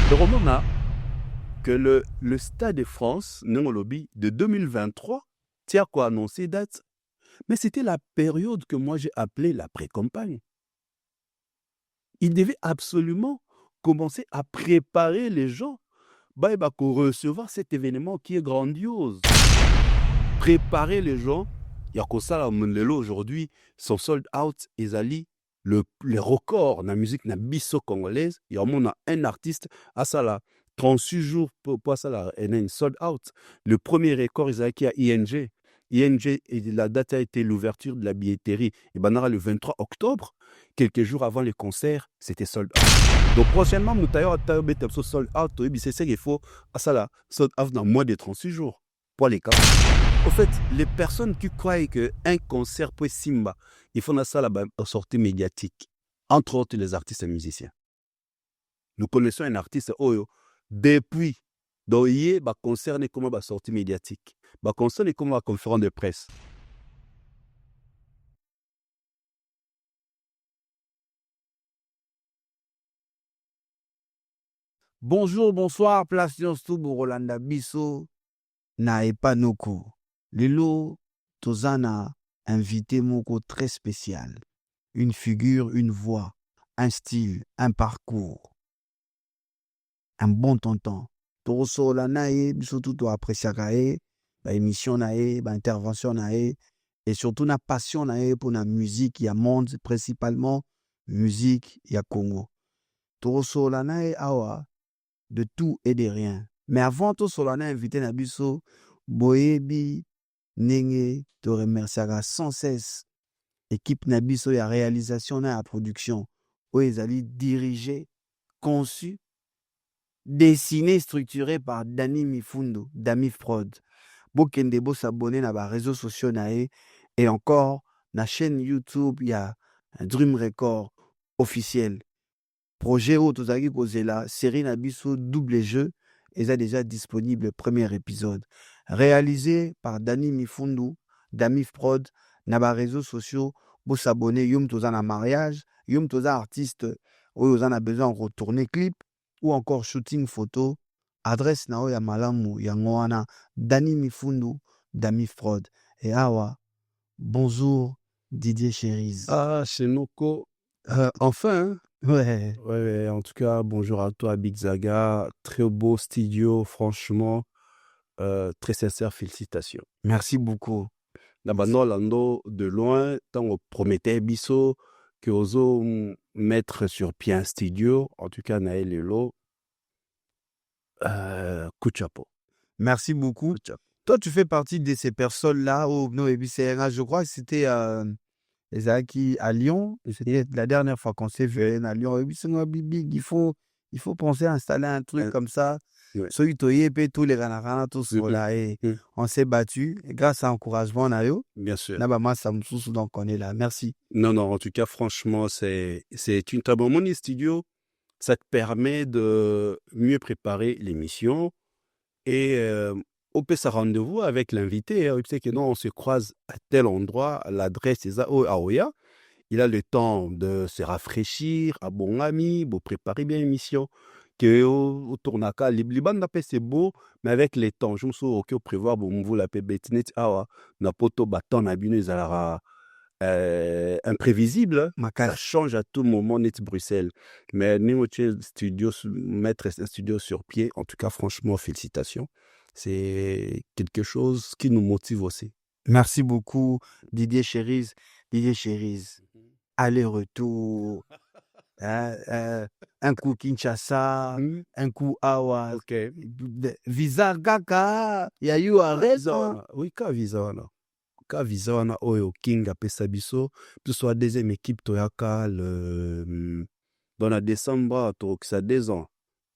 Le roman a que le Stade de France, Nengolobi, de 2023, tiens quoi annoncer date, mais c'était la période que moi j'ai appelée la pré-campagne. Il devait absolument commencer à préparer les gens pour recevoir cet événement qui est grandiose. Préparer les gens, il y a comme ça, là, aujourd'hui, sont sold out, Ezali, les records dans la musique na biso congolaise, il y a un artiste à ça là, 36 jours pour ça là, il y a une sold out. Le premier record, Ezali, qui a ING. ING, la date a été l'ouverture de la billetterie. Et ben, le 23 octobre, quelques jours avant le concert, c'était sold out. Donc, prochainement, nous avons sold out, c'est ça qu'il faut, à ça là, sold out dans moins de 36 jours. Pour les cas. Au fait, les personnes qui croient qu'un concert peut Simba, ils font ça là-bas en sortie médiatique, entre autres les artistes et musiciens. Nous connaissons un artiste, depuis, donc il concert comme sortie médiatique, concert comme conférence de presse. Bonjour, bonsoir, place Tout Rolanda Bisso, na Epanoko. Lelo, Tozana, invité moko très spécial. Une figure, une voix, un style, un parcours. Un bon tonton. Toroso la nae, biso tout apprécier ba émission nae, ba intervention nae, et surtout na passion nae pour la musique, il y a monde, principalement musique, il y a Congo. Toroso la nae awa, de tout et de rien. Mais avant tout cela, on a invité Nabiso, Boyebi, Nenge, te remerciera sans cesse. Équipe Nabiso, il y a réalisation, il y a production. Où ils allaient diriger, conçu, dessiné, structuré par Dani Mifundo, Damif Prod. Bokendebo s'abonner à les réseaux sociaux et encore, na chaîne YouTube, il y a un Dream Record officiel. Projet Otozaki Kozela, série Nabiso double jeu, et ça déjà disponible, premier épisode. Réalisé par Dani Mifundu, Damif Prod, Naba réseaux sociaux, pour s'abonner, Yum Tozan à mariage, Yum Tozan artiste, où vous en a besoin de retourner clip, ou encore shooting photo, adresse Nao ya Malamu, Yangoana, Dani Mifundu, Damif Prod. Et awa, bonjour Didier Chérise. Ah, Shenoko, enfin, hein? Ouais, en tout cas, bonjour à toi, Big Zaga. Très beau studio, franchement. Très sincère, félicitations. Merci beaucoup. D'abord, Lando, de loin, tant on promettait Bisso, que oso mettre sur pied un studio, en tout cas, Naël Lelo, coup de chapeau. Merci beaucoup. Toi, tu fais partie de ces personnes-là au CRA. Je crois que c'était Ezaki à Lyon. C'était la dernière fois qu'on s'est vu à Lyon. Il faut penser à installer un truc comme ça. Ouais. Tous les Ranarana, tous là. Et on s'est battu. Et grâce à l'encouragement, bien sûr. Donc on est là. Merci. Non, en tout cas, franchement, c'est une très bonne moni studio. Ça te permet de mieux préparer l'émission et on peut se rendez-vous avec l'invité. Tu sais que non, on se croise à tel endroit, l'adresse est à Aoya. Il a le temps de se rafraîchir, à bon ami, pour préparer bien l'émission. Que au tournaka, Liban c'est beau, mais avec les temps, je me suis dit, ok, prévoir, bon, vous la bêtinet, na poto baton, na bino, imprévisible, ça change à tout moment, net Bruxelles. Mais nous, studio, mettre un studio sur pied, en tout cas, franchement, félicitations. C'est quelque chose qui nous motive aussi. Merci beaucoup, Didier Chérise. Aller-retour. Un coup Kinshasa, un coup Awa. Okay. Visa kaka, ya you raison. Oui, ka visa wana oyo King apesa biso, soit deuxième équipe toyaka dans la décembre, ça 2 ans.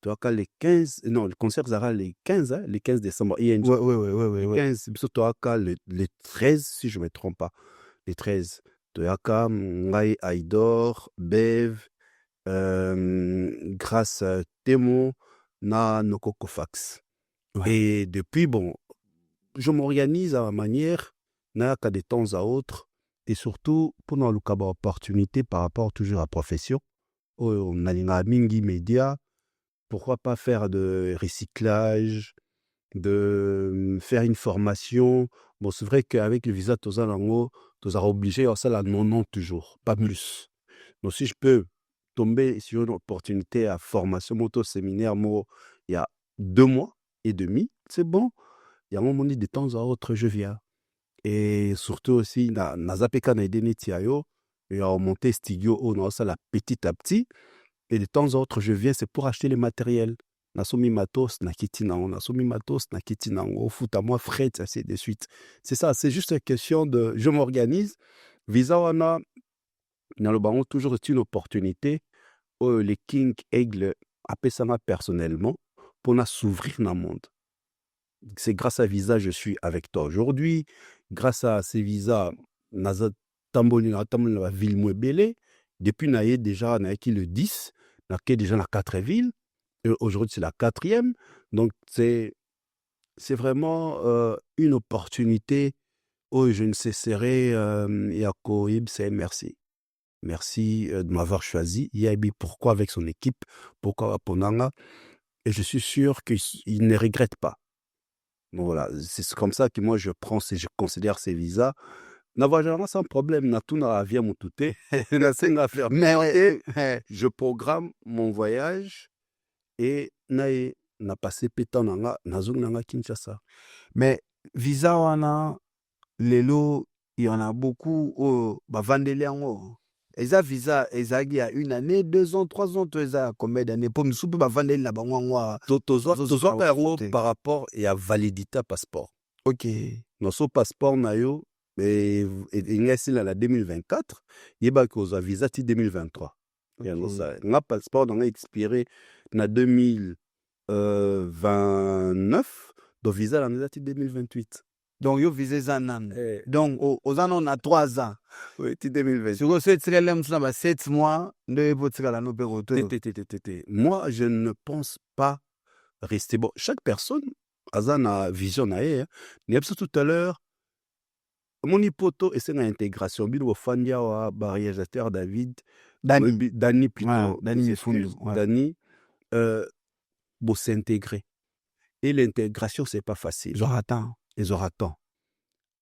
Toyaka le 15, non, le concert sera le 15, hein, le 15 décembre. Ouais. 15, biso toyaka le 13, si je ne me trompe pas. Le 13. Toyaka, Ngai Aïdor, Bev, grâce à Temo, na Nokokofax. Ouais. Et depuis, bon, je m'organise à ma manière, n'a qu'à de temps à autre, et surtout, pour nous avoir opportunité par rapport toujours à la profession, on a mingi média, pourquoi pas faire de recyclage, de faire une formation. Bon, c'est vrai qu'avec le visa, tu es obligé à ça là, non, toujours, pas plus. Donc, si je peux tomber sur une opportunité à formation moto séminaire, il y a 2 mois et demi, c'est bon. Il y a un moment de temps à autre, je viens. Et surtout aussi, na zapeka na idée tiayo, et à remonter studio, on a ça là petit à petit. Et de temps à autre, je viens, c'est pour acheter les matériels. Nasomi matos, na kiti nango, nasomi matos, na kiti nango, fout à moi, fret, ainsi de suite. C'est ça, c'est juste une question de, je m'organise. Visa wana, na le bango, toujours est une opportunité, les King Aigle, appellent ça personnellement, pour s'ouvrir dans le monde. C'est grâce à Visa, je suis avec toi aujourd'hui. Grâce à ces visas, naza tamboli na la ville Mouebele. Depuis naïe déjà, naïe qui le 10, naïe déjà la 4 villes. Et aujourd'hui, c'est la 4e. Donc, c'est vraiment une opportunité où je ne cesserai Yakoib, c'est merci. Merci de m'avoir choisi. Yabi, pourquoi avec son équipe? Pourquoi à Ponanga? Et je suis sûr qu'il ne regrette pas. Donc voilà, c'est comme ça que moi je prends, je considère ces visas. N'avoir jamais sans problème, na tout na via mon touté, na c'est à faire. Mais ouais, Je programme mon voyage et na passé pétan nanga, na zone nanga Kinshasa. mais visa wana lelo il y en a beaucoup au bavandeli yango. Eza visa ezagi à 1 année, 2 ans, 3 ans, tu as combien d'années pour me souper bavandeli na bango ngwa. Par rapport et à validité passeport. OK. Notre passeport na yo et ngasi la 2024, yeba koza visa ti 2023. Yango ça, nga passeport nga expiré na 2029, donc visa la ti 2028. Donc yo visé zanan. Donc aux ans on a 3 ans. Oui, ti 2028. Sur ce tirelem ça va 7 mois de potikala no peroto. Moi, je ne pense pas rester bon. Chaque personne a vision nae. Ni tout à l'heure mon hypoto et c'est une intégration bino ofandia wa réalisateur Dani plutôt Dani pour s'intégrer et l'intégration c'est pas facile. Zoratant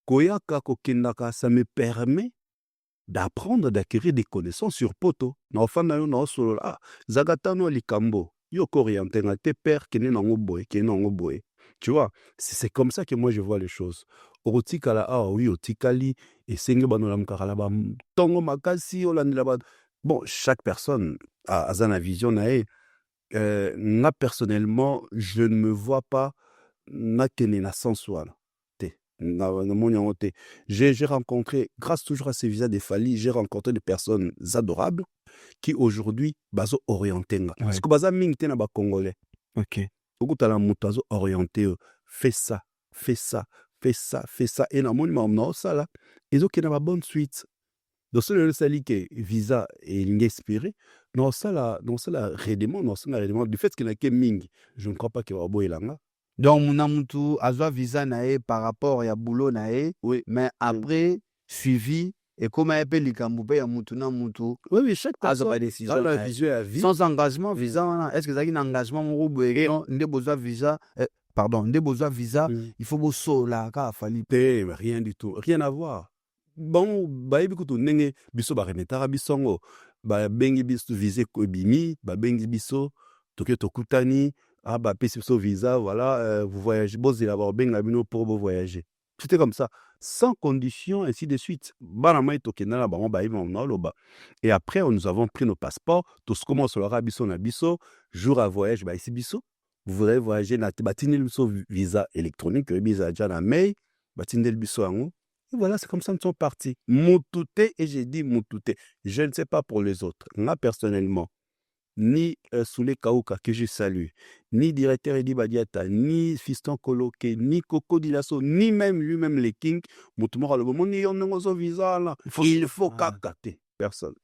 koyaka kokendaka, ça me permet d'apprendre, d'acquérir des connaissances sur poto na ofanda yo na solo ah zagatano likambo yo orienté na te père kene nango boy tu vois, c'est comme ça que moi je vois les choses. Otikala ah oui otikali et senge banola mkala ba tongo makasi olandela ba bon, chaque personne a sa vision nae. Moi personnellement, je ne me vois pas na kene na sensual. J'ai rencontré, grâce toujours à ces visas des Fali, j'ai rencontré des personnes adorables qui aujourd'hui bazo orienté. Parce que baza mingte na ba Congolais. OK. Okutala mutu azo orienté, fais ça, fais ça, fais ça, fais ça. Et na moni ma ça là, ils ont qui na ba bonne suite. Donc c'est le sali que visa et l'inspiré. Non ça là redemande, non ça la redemande du fait qu'il n'a que ming. Je ne crois pas qu'il va boire langa. Donc munamutu azwa visa nae par rapport ya boulot nae. Oui, mais après suivi et comment appelle likambu pe ya mutu na mutu. Oui, chaque personne a décision la vision à vie. Sans engagement visa est-ce que ça un engagement mon boye ndé besoin visa pardon, ndé besoin visa, il faut bosso la ka fali rien du tout, rien à voir. Bon, ba ebikutu nenge biso ba remetara bisongo, ba bengi biso visa ko bimi, ba bengi biso toke tokutani, ah bah pesi biso visa, voilà, vous voyagez, bon c'est d'abord benga bino pour vous voyager. C'était comme ça, sans condition, ainsi de suite. Et après, nous avons pris nos passeports, tout ce commence sur le na biso, jour à voyage, bah ici biso, vous voudrez voyager, na batine biso visa électronique, visa déjà na mail, batine biso ango. Et voilà, c'est comme ça que nous sommes partis. Moutouté, et j'ai dit moutouté. Je ne sais pas pour les autres. Moi, personnellement, ni Soulé Kaouka, que je salue, ni directeur Edi Badiata, ni Fiston Koloke, ni Coco Dilasso, ni même lui-même les Kings, Moutoumora, le moment, ni on a visa là. Il faut capter. Personne.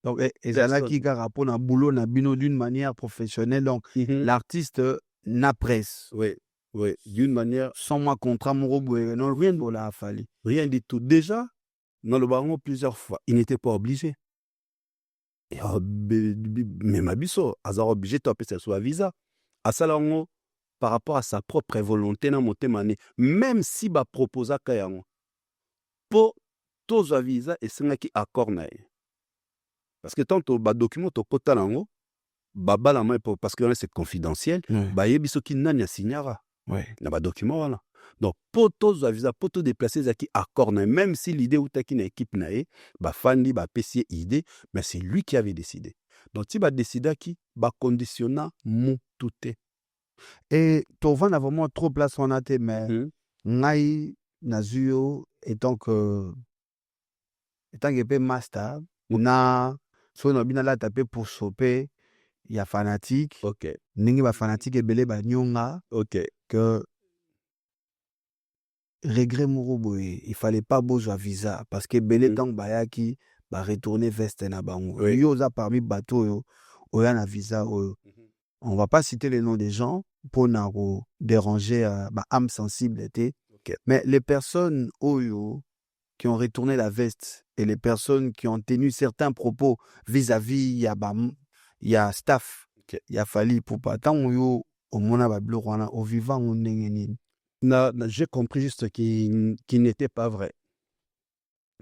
Donc, et ça là qui a rapport à boulot, na bino d'une manière professionnelle. Donc, l'artiste n'a presse. Oui. Oui, d'une manière. Sans moi contrat, mon robot, non, rien de là, fallu. Rien du tout. Déjà, dans le baron, plusieurs fois, il n'était pas obligé. Et mais ma biso, hasard obligé de taper sur visa. asala yango par rapport à sa propre volonté na motema ne même si baproposaka yango mpo tozwa visa esengaki accord na ye parce que tant badocument tokota nango babalama parce que c'est confidentiel bayebi soki nani asignara na badocument wana donc mpo tozwa visa mpo todéplace ezalaki accord na ye même si l'idée eutaki na équipe na ye bafandi bapesi ye idée mais c'est lui qui avait décidé donc ti badecidaki baconditionna mutu te. Et tovanda vraiment trop place wana te mais ngai nazwi yo etant que mpe master na soki na bino alata mpe poso mpe ya fanatique ndenge bafanatique ebele banyonga que regret moko boye il fallait pas bozwa visa parce que ebele ntango bayaki baretourne veste na bango yo oza parmi bato oyo oya na visa oyo on va pas citer les noms des gens pour na déranger âme sensible mais les personnes oyo qui ont retourné la veste et les personnes qui ont tenu certains propos vis-à-vis ya staff ya Fally Ipupa tant yo omona ba biloko wana au vivant ndenge nini j'ai compris juste qui n'était pas vrai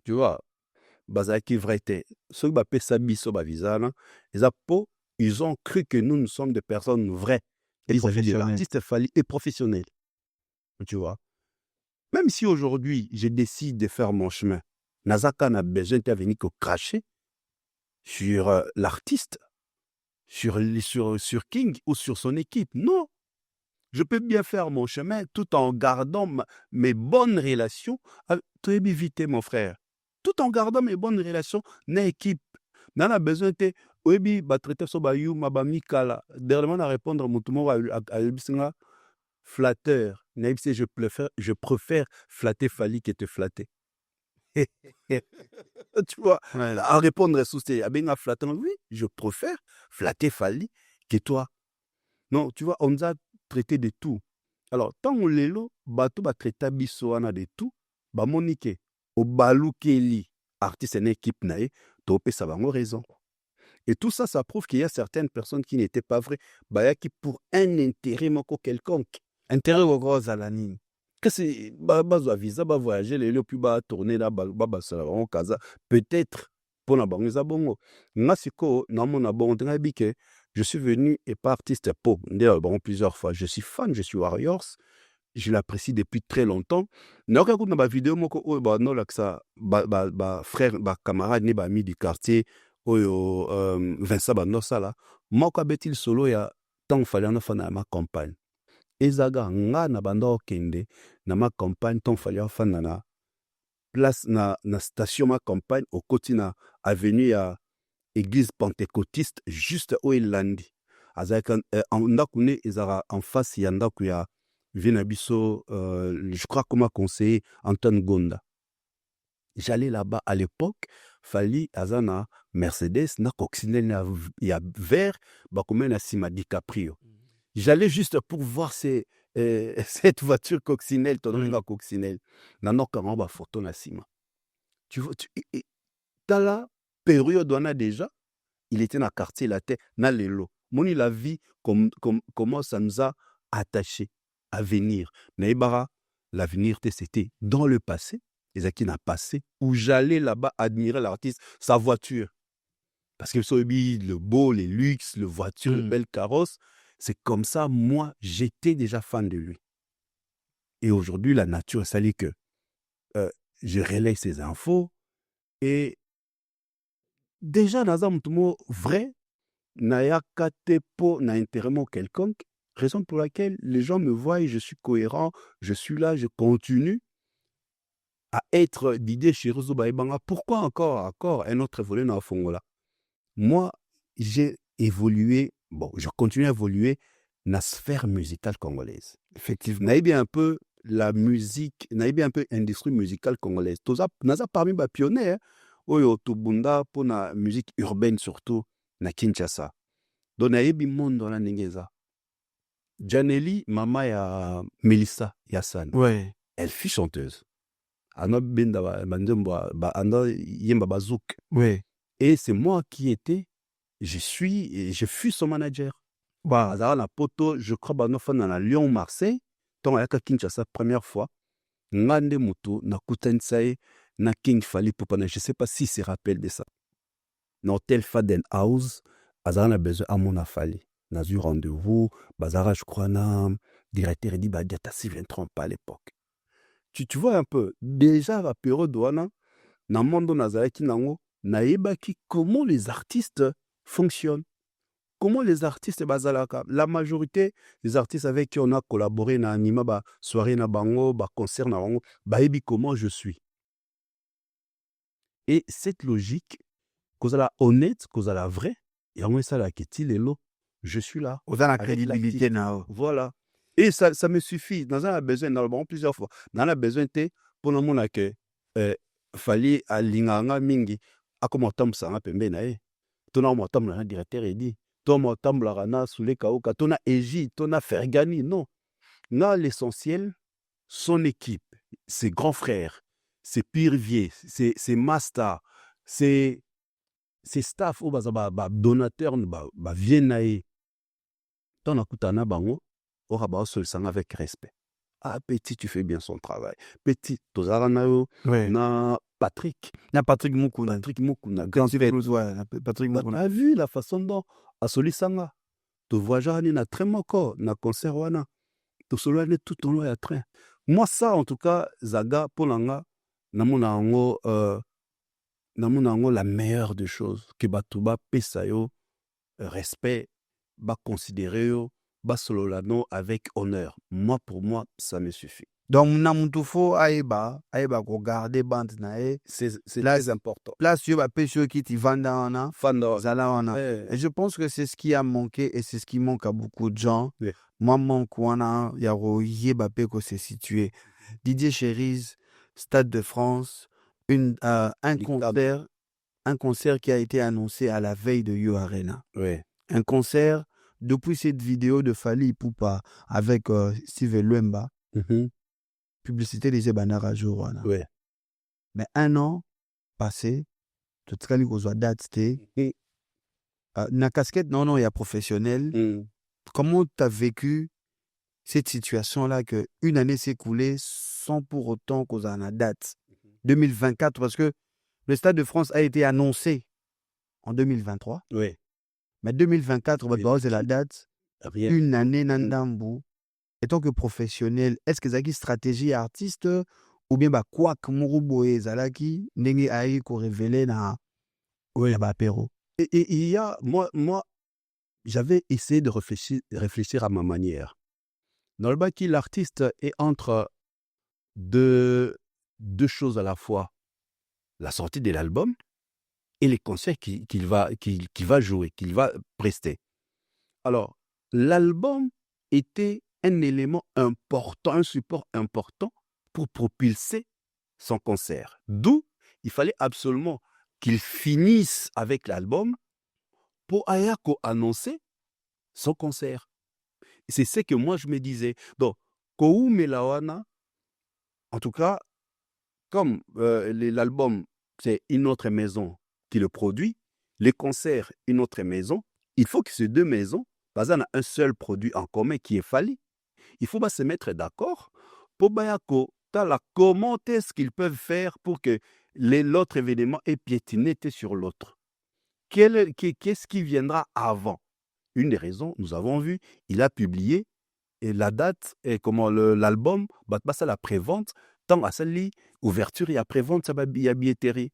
tu vois bazaki vrai te soki bapesa biso bavisa na eza po ils ont cru que nous sommes des personnes vraies et l'artiste Fally est professionnel tu vois. Même si aujourd'hui, je décide de faire mon chemin, Nazaka n'a besoin d'intervenir que cracher sur l'artiste, sur King ou sur son équipe. Non. Je peux bien faire mon chemin tout en gardant mes bonnes relations. Tu es évité, mon frère. Tout en gardant mes bonnes relations, na équipe. Nana besoin de oebi ba traiter so ba yu ma ba mikala. Dernièrement à répondre mutumo à flatteur. Je préfère flatter Fally que te flatter. Tu vois, à répondre sous ces abenga flattant, oui, je préfère flatter Fally que toi. Non, tu vois, on nous a traité de tout. Alors, tant on lelo, bato ba traita biso wana de tout, ba monike, au balukeli, artiste en équipe nae, topé ça bango raison. Et tout ça, ça prouve qu'il y a certaines personnes qui n'étaient pas vraies, bah qui pour un intérêt moko quelconque. Intérêt au gros Zalani. Qu'est-ce que visa ba voyager les lieux puis ba tourner là ba salon kaza peut-être pour na bango za bongo ngasiko na mona bon ngabike je suis venu et pas artiste pop bon plusieurs fois je suis fan je suis Warriors je l'apprécie depuis très longtemps na ka kuna ba vidéo moko o ba no laksa ba frère ba camarade ni ba ami du quartier oyo Vincent Banosala moko betil solo ya tant fallait na fana ma campagne ezaga nga na banda okende na ma campagne ton fallait fana na place na station ma campagne au côté na avenue à église pentecôtiste juste au Elandi azaka en ndakune ezara en face ya ndaku ya Vinabiso je crois comme conseiller Antoine Gonda. J'allais là-bas à l'époque Fally azana Mercedes na coccinelle ya vert ba comme na Sima DiCaprio. J'allais juste pour voir cette voiture coccinelle, ton coccinelle. Nano quand ba photo na Sima. Tu vois, dans la période on a déjà, il était dans le quartier la terre, na lelo. Moni la vie comment ça nous a attachés à venir. Naibara, l'avenir c'était dans le passé, les qui n'a passé où j'allais là-bas admirer l'artiste, sa voiture. Parce que le beau, les luxes, le voiture, le bel carrosse. C'est comme ça, moi, j'étais déjà fan de lui. Et aujourd'hui, la nature, ça dit que je relaye ces infos. Et déjà, dans un mot vrai, n'a intérêt quelconque, raison pour laquelle les gens me voient, je suis cohérent, je suis là, je continue à être d'idée chez Rozo Baïbanga. Pourquoi encore un autre évolué dans Fongola? Moi, j'ai évolué. Bon, je continue à évoluer dans la sphère musicale congolaise. Effectivement. Naïbi un peu la musique, naïbi un peu l'industrie musicale congolaise. Naza parmi les pionniers, oyo tubunda pour la musique urbaine surtout, na Kinshasa. Donc naïbi monde la ningeza. Janely, maman ya Melissa Yassane. Ouais. Elle fut chanteuse. Ano binda bandemba ba ando yemba bazouk. Ouais. Et c'est moi qui étais je fus son manager. Bah, azala na poto je crois banofanda na Lyon Marseille ntongo ayaka Kinshasa première fois nga nde moto nakutanisa ye na King Fally Ipupa na je sais pas s'il se rappelle de ça na hôtel Faden House azala na besoin amona Fally nazwi rendez-vous bazalaka je crois na directeur edi badiata si je ne trompe pas à l'époque tu vois un peu déjà la période wana na monde nazalaki nango nayebaki comment les artistes fonctionnent. Comment les artistes bazalaka? La majorité des artistes avec qui on a collaboré na anima ba soirée na bango, ba concert na bango, bayebi comment je suis. Et cette logique, kozala honnête, kozala vrai, et en ça la keti lelo, je suis là. oza na Avec crédibilité l'artiste. na yo. Voilà. Et ça me suffit. Dans un besoin, dans le bon plusieurs fois. Dans un besoin, pour le monde que fallait à l'inganga mingi, à comment tam ça a pembe na e. Tona mo tam na directeur et dit. Toma tamblaka na Soulé Kaoka, tona Egi, tona Fergani, non. Là, l'essentiel, son équipe, ses grands frères, ses Pirvier, ses Masta, ses staff, ou donateur, viennaï. Tona Kutana Bango, Oraba seul sang avec respect. Ah, petit, tu fais bien son travail. Petit, Tozaranayo, na Patrick. Na Patrick Mukuna. Patrick Mukuna. Patrick Mukuna. T'as vu la façon dont Asoli Sanga to voyageur na très moko na concert wana to solo ne tout en ya train moi ça en tout cas zaga polanga namona ngo la meilleure des choses que batuba pesa yo respect ba considérer yo ba solo lano avec honneur moi pour moi ça me suffit. Donc na mutu fo aiba ko garder bande na e c'est très important. Place yo ba pesho qui ti vanda wana fanda zala wana. Et je pense que c'est ce qui a manqué et c'est ce qui manque à beaucoup de gens. Yeah. Moi manque wana ya ro yeba pe ko se situer. Didier Chériz, Stade de France, un concert qui a été annoncé à la veille de You Arena. Ouais. Un concert depuis cette vidéo de Fally Ipupa avec Steve Luemba. Publicité des Ebanara jour. Ouais. Mais un an passé, tout ce qu'on a date, na casquette, non, il y a professionnel. Comment tu as vécu cette situation-là que une année s'est écoulée sans pour autant qu'on a une date 2024 parce que le Stade de France a été annoncé en 2023. Oui. Mais 2024, on va voir la date. Rien. Une année nandambu. En tant que professionnel, est-ce que vous avez une stratégie artiste ou bien quoi que Mourouboé Zalaki n'engue aïe qu'on révélait na apéro? Et il y a moi j'avais essayé de réfléchir à ma manière. Dans le baki, l'artiste est entre deux choses à la fois. La sortie de l'album et les concerts qu'il va jouer, qu'il va prester. Alors, l'album était un élément important, un support important pour propulser son concert. D'où il fallait absolument qu'il finisse avec l'album pour Ayako annoncer son concert. Et c'est ce que moi je me disais. Donc, Kou Melawana, en tout cas, comme l'album, c'est une autre maison qui le produit, les concerts, une autre maison, il faut que ces deux maisons, par exemple, un seul produit en commun qui est Fally. Il faut se mettre d'accord pour comment est-ce qu'ils peuvent faire pour que l'autre événement ait piétiné sur l'autre. Qu'est-ce qui viendra avant? Une des raisons, nous avons vu, il a publié et la date et comment l'album, ça la prévente, tant à celle ouverture et après-vente, ça va y a billetterie.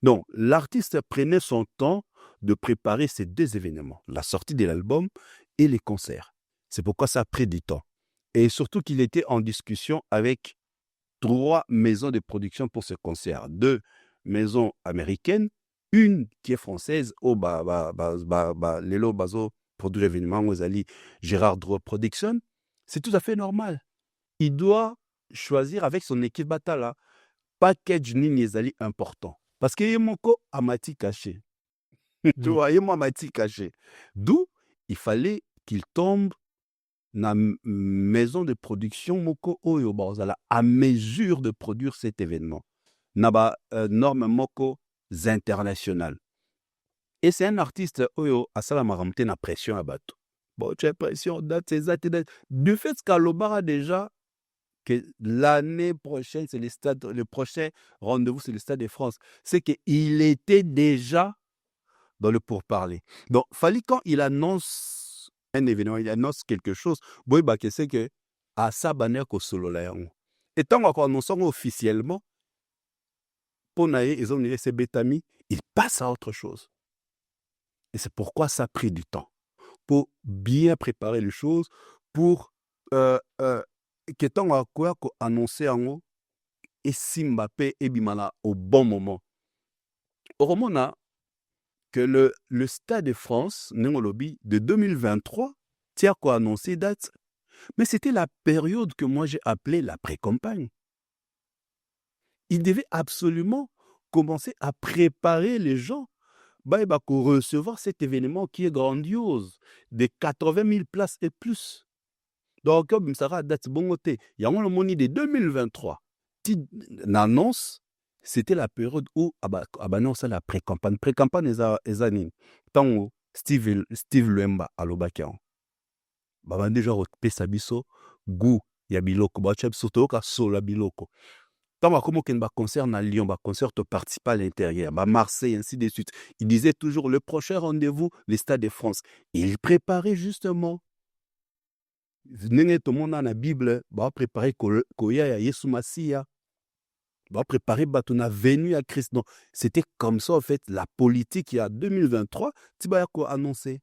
Donc, l'artiste prenait son temps de préparer ces deux événements, la sortie de l'album et les concerts. C'est pourquoi ça a pris du temps. Et surtout qu'il était en discussion avec 3 maisons de production pour ce concert. 2 maisons américaines, une qui est française, Lelo Bazo, produit l'événement, Gérard Drouot Production. C'est tout à fait normal. Il doit choisir avec son équipe Batala, package Nini important. Parce qu'il y a mon amati caché. Tu vois, il y a mon amati caché. D'où il fallait qu'il tombe na maison de production moko oyo bazala à mesure de produire cet événement. Naba norme moko internationale. Et c'est un artiste oyo asala maramte na pression à bateau. bon, j'ai l'impression, date, c'est ça, du fait qu'Alobara déjà, que l'année prochaine, c'est le prochain rendez-vous, c'est le Stade de France. C'est qu'il était déjà dans le pourparler. Donc, fallait quand il annonce un événement, il annonce quelque chose, boy, bah, que c'est que, à sa bannière qu'au solo là, et tant qu'on annonce officiellement, pour naïe, ils ont dit, c'est Betami, il passe à autre chose. Et c'est pourquoi ça a pris du temps. Pour bien préparer les choses, pour que tant à quoi annoncer en haut, et si Mbappé et Bimala au bon moment. Au moment là, que le Stade de France, Nengolobi, de 2023, tiens quoi annoncer date, mais c'était la période que moi j'ai appelée la pré-campagne. Il devait absolument commencer à préparer les gens pour recevoir cet événement qui est grandiose, de 80 000 places et plus. Donc, ça sera date bon côté. Il y a un moment de 2023. L'annonce, c'était la période où non, c'est la pré-campagne. Pré-campagne, les années. Tant Steve Luemba à l'Obakian. Déjà, pesa biso, goût, ya biloko. Bacheb soto ka sola biloko. Tant comme qu'il y a un concert à Lyon, un concert participe à l'intérieur, à Marseille, ainsi de suite. Il disait toujours le prochain rendez-vous, les Stades de France. Il préparait justement. Tout le monde dans la Bible, va préparer Koya ya Yesu Masia, va préparer Batuna venue à Christ. Donc, c'était comme ça, en fait, la politique, il y a 2023, tu vas annoncer.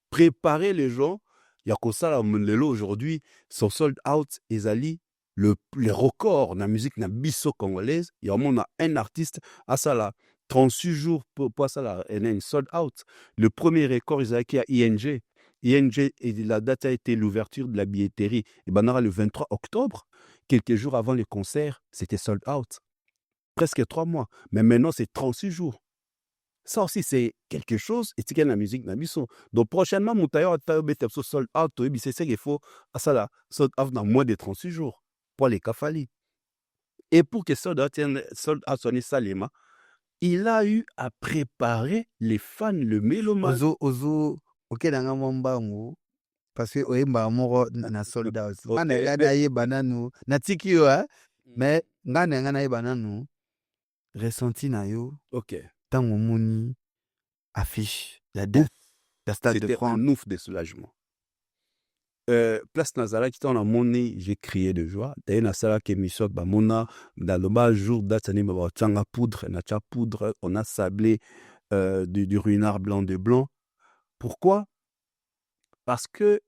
Préparer les gens, il y a comme ça, là, aujourd'hui, sont sold out, et Ali, les records dans la musique, dans la biso congolaise, il y a un artiste, à ça là, 38 jours pour ça là, il y a une sold out. Le premier record, il y a ING. ING, et la date a été l'ouverture de la billetterie. Et ben, le 23 octobre, quelques jours avant le concert, c'était sold out. Presque 3 mois. Mais maintenant, c'est 36 jours. Ça aussi, c'est quelque chose. Et tu la musique, donc prochainement, mon tailleur a sold out. C'est ça qu'il faut. À ça là, sold out dans moins de 36 jours. Pour les Kafali. Et pour que sold out soit Salema, il a eu à préparer les fans, le mélomane. Ozo, ok, dans un bango, parce que oyemba moro na sold out. Ngana ye bananu, na tiki yo mais ngana ye bananu, ressenti na yo. Ok. Tango moni affiche la date de Stade de France. C'était un ouf de soulagement. Place Nazara qui t'en a monné, j'ai crié de joie. D'ailleurs, Nazara qui est mis sur Bamona, dans le bas jour, date année, poudre, poudre, on a sablé du ruinard blanc de blanc. Pourquoi? Parce que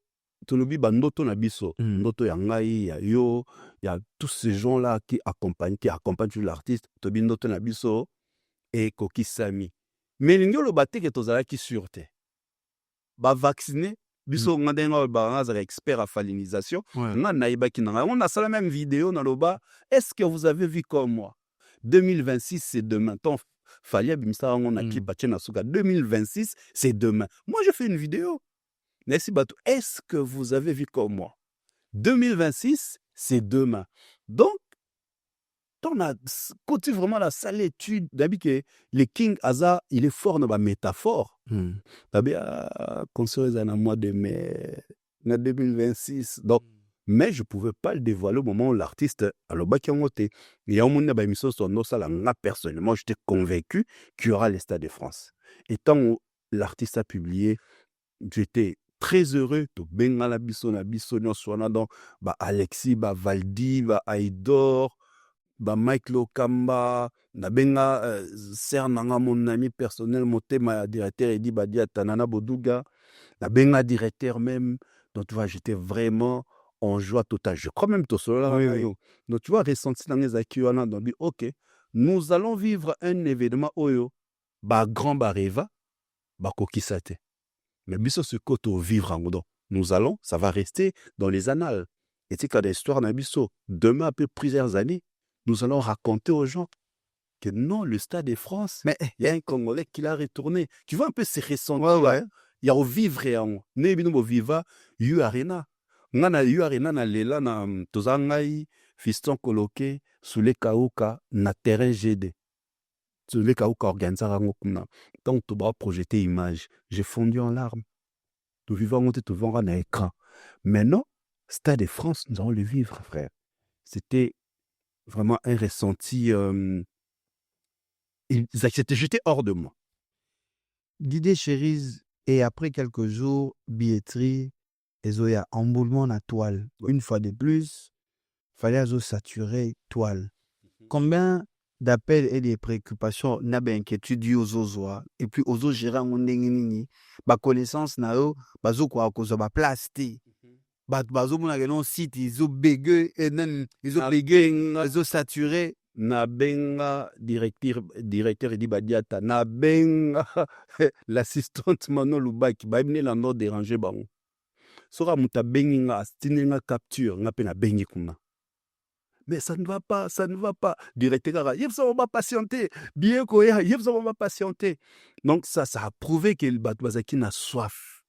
Tolobi Bandoto Nabiso, Noto Yangai, Yayo, il y a tous ces gens-là qui accompagnent l'artiste, Tobi Noto Nabiso et Koki Sami. Mais l'Indio le baté que Tozala qui sûreté. Vacciné, biso ngadenga ba expert à falinisation. On a ça la même vidéo dans le bas. Est-ce que vous avez vu comme moi? 2026 c'est demain. Tant Falia Bimsa on a clip à Suga. 2026 c'est demain. Moi je fais une vidéo. Est-ce que vous avez vu comme moi? 2026 c'est demain. Donc on a côté vraiment la sale étude d'habitude le King Aza il est fort dans la métaphore. Construire un mois de mai 2026. Donc mais je ne pouvais pas le dévoiler au moment où l'artiste a le bac en côté. Il y a un monde de mission sur nos salles. Personnellement, j'étais convaincu qu'il y aura les Stades de France. Et tant l'artiste a publié, j'étais très heureux de Bengala Bissona Bissonion Swana dans Alexis, Valdi, Aïdor, Mike Lokamba, Nabenga Cernanga, mon ami personnel, mon thème directeur Edi Badia Tanana Boduga, Nabenga directeur même. Donc tu vois, j'étais vraiment en joie totale. Je crois même tout cela. Oui. Donc tu vois, ressenti dans les acquis, donc ok, nous allons vivre un événement oyo, grand bareva, kokisate. Mais biso ce côté vivre en godon. Nous allons, ça va rester dans les annales. Et tu sais, quand l'histoire n'a biso, demain, après plusieurs années, nous allons raconter aux gens que non, le Stade de France, mais il y a un Congolais qui l'a retourné. Tu vois un peu ces ressentis. Ouais. Il y a au vivre en nebino viva yu arena. Ngana yu arena na lela na tozangai fiston coloqué sous les kauka na terrain GD. Sous les kauka organisera ngokuna. Donc tu vas projeter image. J'ai fondu en larmes. Tu vivons un écran. Maintenant, Stade de France, nous allons le vivre, frère. C'était vraiment un ressenti. Ils s'étaient jetés hors de moi. Didier Cherise, et après quelques jours, billetterie, et Zoya, emboulement la toile. Une fois de plus, fallait saturer toile. Combien d'appels et des préoccupations n'a pas inquiétude aux ozoa et puis aux autres gérants on nini ba connaissance na yo bazo kwa kozo ba plastique bazo mona que non site ils ont bégué et nan ils ont bégué ils ont saturé na benga directeur Edi Badiata na benga l'assistante Manon Lubaki ba ibne la no déranger bango sora muta bengi nga astine nga capture nga pe na bengi kuna. Mais ça ne va pas, ça ne va pas. Directeur, il va patienter. Bien quoi, il va patienter. Donc ça a prouvé que le Batouazaki n'a soif.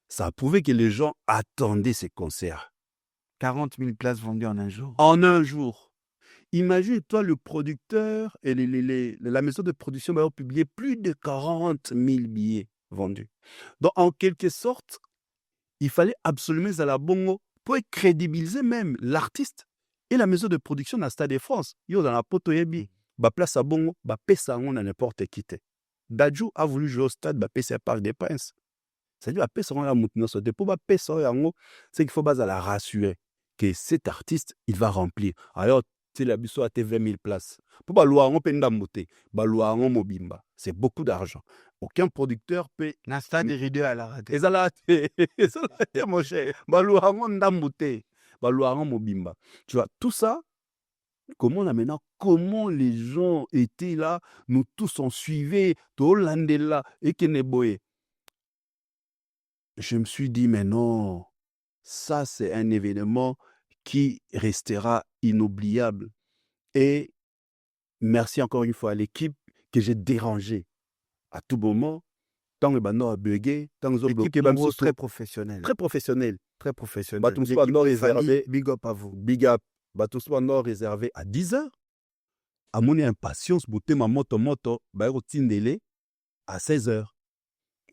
Ça a prouvé que les gens attendaient ces concerts. 40 000 places vendues en un jour. En un jour. Imagine-toi le producteur et la maison de production va publier plus de 40 000 billets vendus. Donc en quelque sorte, il fallait absolument à la bongo pour crédibiliser même l'artiste. Et la maison de production dans le Stade de France, yo dans la poto yebi, ba place à bongo, ba pesa on à n'importe qui. Dadju a voulu jouer au stade, ba pesa Parc des Princes. C'est-à-dire ba pesa on la moutino so de pour ba pesa yango, c'est qu'il faut pas la rassurer que cet artiste, il va remplir. Alors, tu la biso a 20 000 places. Pour ba loi on penda mouté, ba loi on mobimba. C'est beaucoup d'argent. Aucun producteur peut na stade de rideau à la raté. Et mon cher, ba loi on ndamouté. Mobimba. Tu vois, tout ça, comment les gens étaient là, nous tous on suivait, tout là, et Keneboé. Je me suis dit, mais non, ça c'est un événement qui restera inoubliable. Et merci encore une fois à l'équipe que j'ai dérangé à tout moment. Tant que Bano a bugué, tant que l'équipe très professionnelle. Très professionnel. Très professionnel. Batoussou Nord réservé. Big up à vous. Big up. Batoussou Nord réservé à 10h. À mon impatience, bouté ma moto, bairo tindele à 16h.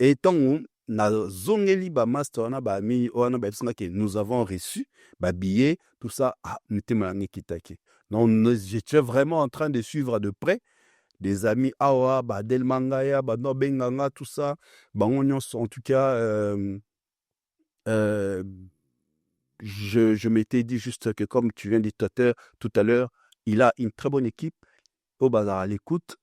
Et tant on a zongeli ba master na ba mi ona ba tsanga que nous avons reçu ba billet tout ça mutema ngikitaki. Non, j'étais vraiment en train de suivre de près des amis awa ba del mangaya ba no benganga tout ça ba onyon en tout cas je m'étais dit juste que comme tu viens de dire tout à l'heure, il a une très bonne équipe au bazar à l'écoute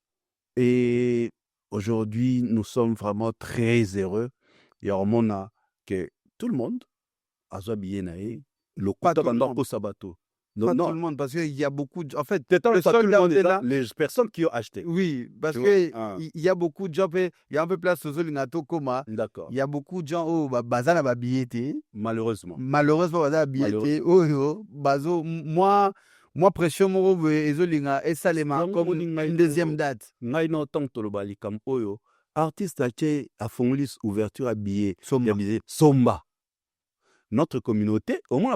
et aujourd'hui nous sommes vraiment très heureux et on a que tout le monde a habillé naé le pas tout le monde. Sabato. Non, tout le monde, parce qu'il y a beaucoup de... En fait, le seul là, les personnes qui ont acheté. Oui, parce qu'il y a beaucoup de gens, il y a un peu place aux Olinato Koma. D'accord. Il y a beaucoup de gens au Bazana Babiété. Malheureusement. Bazana Babiété. Bazo, moi, pression, mon Ezolinga, et Salema, comme une deuxième date. Naino Tanto le Balikam Oyo, artiste a Fonlis ouverture à billet. Somba. Notre communauté, au moins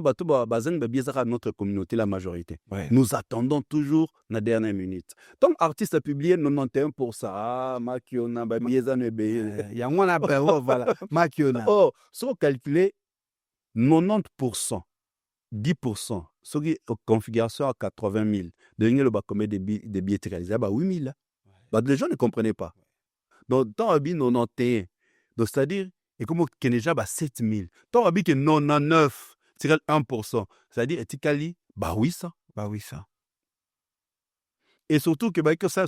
notre communauté, la majorité. Ouais. Nous attendons toujours la dernière minute. Donc, artiste a publié 91%, Makiona, il y a moins à voilà, Makiona. Oh, si on calcule 90%, 10%, ce qui est configuration à 80 000, de le combien de billets réalisés, 8 000. Les gens ne comprenaient pas. Donc, dans le 91, donc c'est-à-dire, et comme Keneja, 7 000. Tant que 99, c'est 1%. C'est-à-dire, etikali, oui, ça. Oui, ça. Et surtout que ça,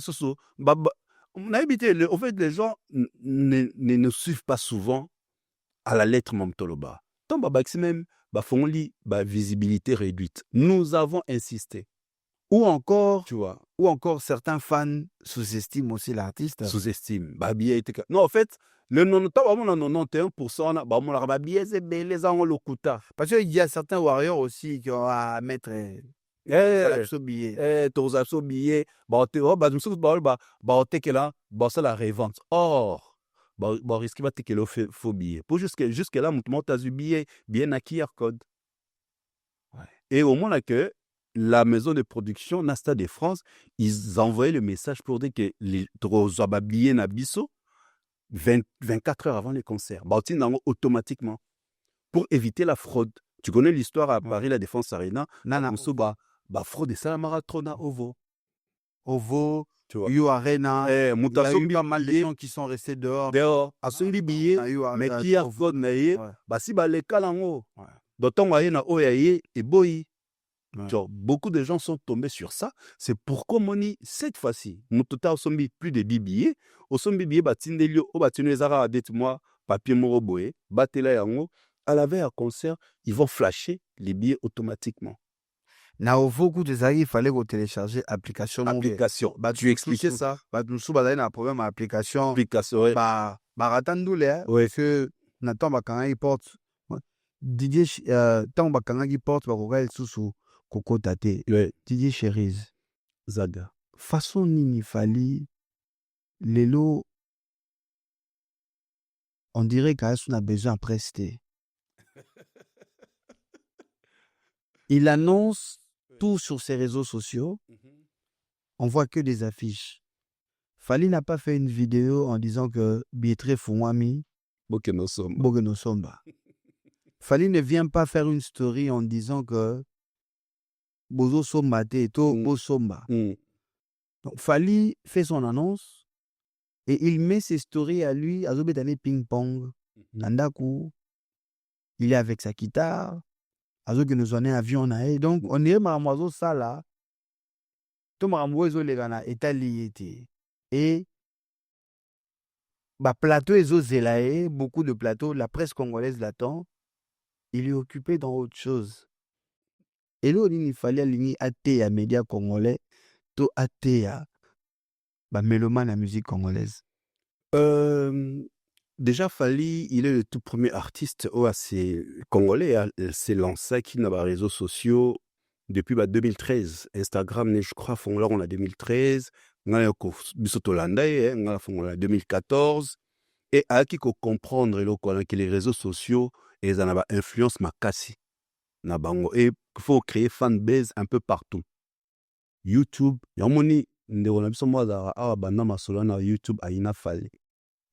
on a habité, en fait, les gens ne nous suivent pas souvent à la lettre Mamtoloba. Tant que même, font visibilité réduite. Nous avons insisté. Ou encore, tu vois, ou encore certains fans sous-estiment aussi l'artiste. Sous-estiment. Non, en fait, le 91%, parce qu'il y a certains warriors aussi qui ont à mettre billet. Billet. La revente. Or, risque pas de faux billet. Pour jusque là, tu as billet bien acquis code. Et au moins que la maison de production Nasta de France, ils envoyaient le message pour dire que les billets na biso 24 heures avant les concerts. Bautin nango automatiquement. Pour éviter la fraude. Tu connais l'histoire à Paris, la Défense Arena. Nana. Fraude et ça, la marathon à Ovo. Ovo, Tu vois. You Arena. Eh, Il y a mutation eu pas mal de gens qui sont restés dehors. dehors. À son billet, mais qui a fraude, mais si les calango. D'autant que na oyaye et boy. Beaucoup de gens sont tombés sur ça. C'est pourquoi Moni, cette fois-ci, Moutota Osombi plus de billets. Osombi billet batindelio, o batinezara adet-moi, papier moroboé, batela yango. À la veille à concert, ils vont flasher les billets automatiquement. Na Ovo il fallait télécharger l'application. Application. Tu expliquais ça. Nous sommes un problème à l'application. Application, ouais. Baratandoule, Ouais. que Nathan Bakanga il porte. Didier, tant Bakanga il porte, Bakoga sous Coco Tate. Ouais. Didier Cherise. Zaga. Façon Nini Fali, Lelo, on dirait qu'on a besoin de prester. Il annonce tout sur ses réseaux sociaux. On voit que des affiches. Fali n'a pas fait une vidéo en disant que Bietre Fouami, Bokeno Somba. Fali ne vient pas faire une story en disant que Bozo Somba te to Bo Somba. Donc Fali fait son annonce et il met ses stories à lui à Zobetane ping-pong. Nandaku. Il est avec sa guitare. Azo que nous en est avion nae. Donc on est maramoiseau ça là. Tout maramoiseau les gana est lié. Et plateau et zelae, beaucoup de plateaux, la presse congolaise l'attend. Il est occupé dans autre chose. Et là, il fallait aligner à médias congolais, to atea mélomane la musique congolaise. Déjà, Fali, il est le tout premier artiste assez congolais. C'est lancé qui n'a pas réseaux sociaux depuis 2013. Instagram, je crois, font là, on a 2013. On a Bissotolanda, on a 2014. Et à qui comprendre que les réseaux sociaux, ils ont une influence makasi. Et il faut créer fanbase un peu partout. YouTube, il y a YouTube à Ina Fali.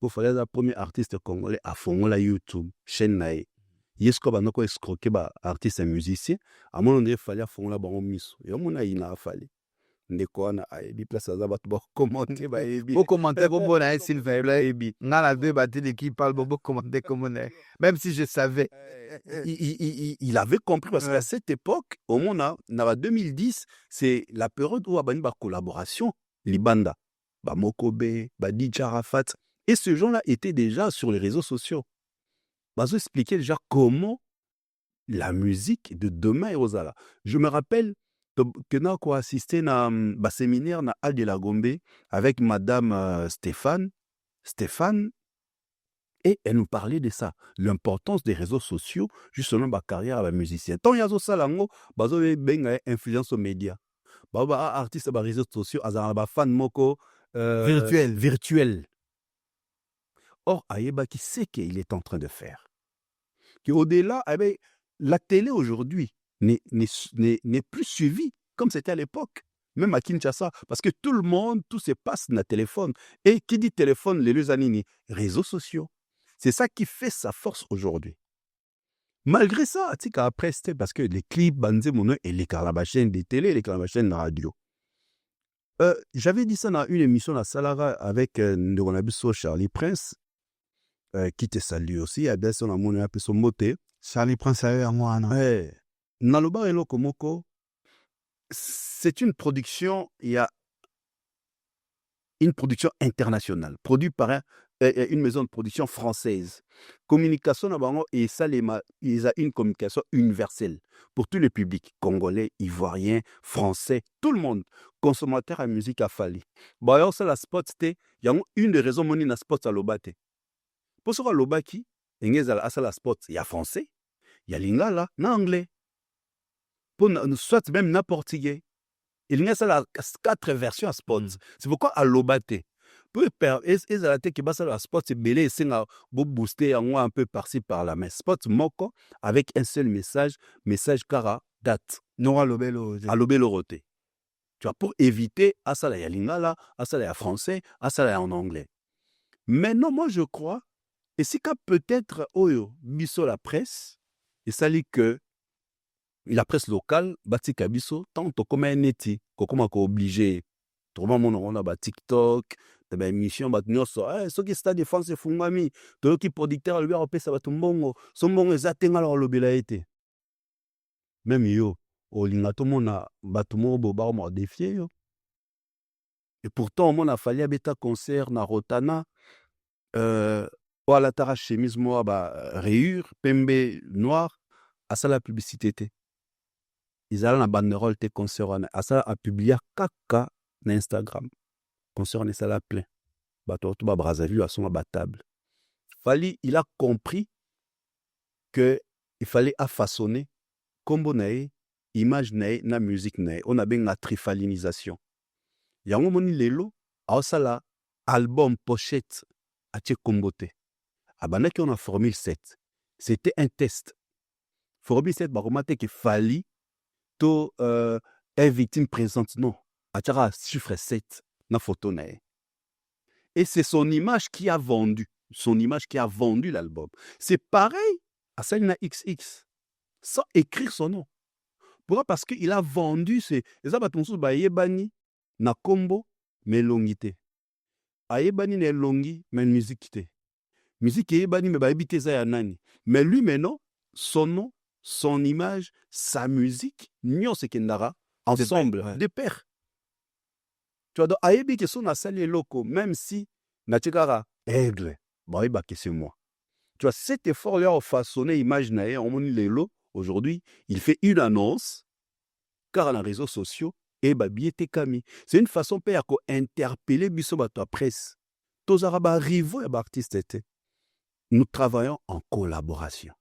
Il fallait le premier artiste congolais à fond la YouTube, chaîne nae. Yesko banoko escroquer ba artiste et musicien, à mon il fallait fond la bon miso. Et on a Ina Fali. Ndeko na aibi place à zabat bo commenter ba aibi. Bo commenter bo bona Sylvain aibi. Na la deux batte qui parle bo commenter comme on est. Même si je savais. Il avait compris parce qu'à cette époque, au monde, en 2010, c'est la période où il y a une collaboration, Libanda, Mokobe, DJ Arafat. Et ce gens-là étaient déjà sur les réseaux sociaux. Ils expliquaient déjà comment la musique de demain est aux ala. Je me rappelle que nous avons assisté à un séminaire à Adela Gombe avec Madame Stéphane. Et elle nous parlait de ça, l'importance des réseaux sociaux, justement, ma carrière à la musicien. Tant il y a ça, il influence aux médias. Artiste à réseaux sociaux, à fan moko virtuel. Or, Ayeba qui sait qu'il est en train de faire. Au-delà, la télé aujourd'hui n'est plus suivie comme c'était à l'époque. Même à Kinshasa, parce que tout le monde, tout se passe dans le téléphone. Et qui dit téléphone, les années, réseaux sociaux. C'est ça qui fait sa force aujourd'hui. Malgré ça, après, c'était parce que les clips, Banzemono et les chaînes de télé, les chaînes de radio. J'avais dit ça dans une émission à Salara avec Ndouanabiso Charlie Prince, qui te salue aussi. Son moté. Charlie Prince à moi, non? Naloba et Lokomoko, c'est une production, il y a une production internationale, produite par une maison de production française. Communication, et ça, ils ont une communication universelle pour tous les publics, congolais, ivoiriens, français, tout le monde. Consommateur à musique à Fali. Bah, ça, la spot, c'était, il y a une des raisons, mon spot à l'obate. Pour ce l'obaki, il y a la spot, il y a français, il y a lingala, en anglais. Pour soit même en portugais. Il y a 4 versions à spot. C'est pourquoi à l'obate. Pour la spot, c'est belé, c'est booster un peu par-ci par-là. Mais spot moko avec un seul message kara date. Non à l'obelo. À l'obelo roté. Tu vois, pour éviter à ça, il y a lingala, à ça, il y a français, à ça, il y a en anglais. Maintenant, moi, je crois, et c'est que peut-être, oyo, biso la presse, et ça dit que la presse locale, batika biso, tant comme un neti, comme obligé. Tout le monde on a TikTok, des émissions, ce qui stade de France c'est fungami, tout qui producteur lui a repé ça va tout mbongo, son mbongo ezatenga alors lobela été. Même yo, au linga tout monde a batumo boba mo défier yo. Et pourtant on a fallu bêta concert na Rotana la tara chemise moi rayure pembe noir à ça la publicité té. Ils allaient na banderole té concert à ça a publié kaka na Instagram. Concert ça la plein. Bato ba Brazzaville à son table. Fali il a compris que il fallait façonner combo nae image nae na musique nae on a bien la trifalinisation. Yango moni lelo a sala album pochette a tie kombote. Abanaki on a formule 7. C'était un test. Formule 7 ba remarquer que fali to est victime présente non. A tira chiffre 7 na photo nae. Et c'est son image qui a vendu. Son image qui a vendu l'album. C'est pareil à Salina XX. Sans écrire son nom. Pourquoi? Parce qu'il a vendu ses... Les abatons ba yebani na combo mais longité. Ayebani na longi mais musique té. Musique yebani mais ba ebité za ya nani. Mais lui maintenant son nom, son image, sa musique, nyon se kendara ensemble de pair. Tu vois donc ayebi que son asali loko même si natikara aigle. Bah bah que c'est moi. Tu vois cet effort là a façonné image nae on moni lelo. Aujourd'hui, il fait une annonce, car dans les réseaux sociaux, et babiete kami. C'est une façon pour interpeller biso bato presse. Tozaraba rivo et artiste était. Nous travaillons en collaboration.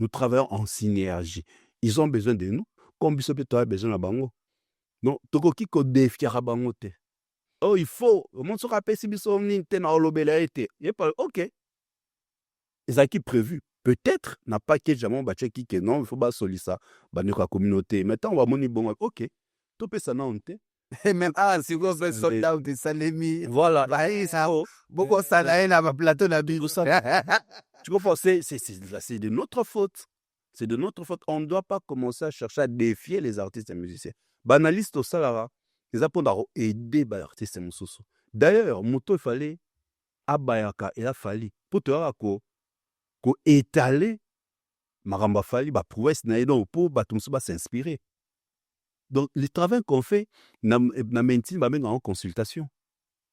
Nous travaillons en synergie. Ils ont besoin de nous, comme biso beto a besoin de bango. Donc, tokoki ko defiara bango te. Oh, il faut. Au monde se rappelle si biso ninte na olobela été. OK. Ils ont qui prévu. Peut-être n'a pas que jamais batché qui que non, il faut pas solider ça. Bah nous la communauté. Maintenant on va moni bon. OK. Tout peut ça non te. Et même si vous faites sold out de Salemi. Voilà. Bah ça beaucoup ça là na plateau na bi. Tu comprends c'est de notre faute. C'est de notre faute. On ne doit pas commencer à chercher à défier les artistes et musiciens. Banaliste au salara. Les apprendre à aider les artistes et musiciens. D'ailleurs, moto il fallait abayaka il a fallu pour te rako ko étaler maramba fali ba prouesse na donc pour batumso ba s'inspirer. Donc le travail qu'on fait na maintien ba en consultation.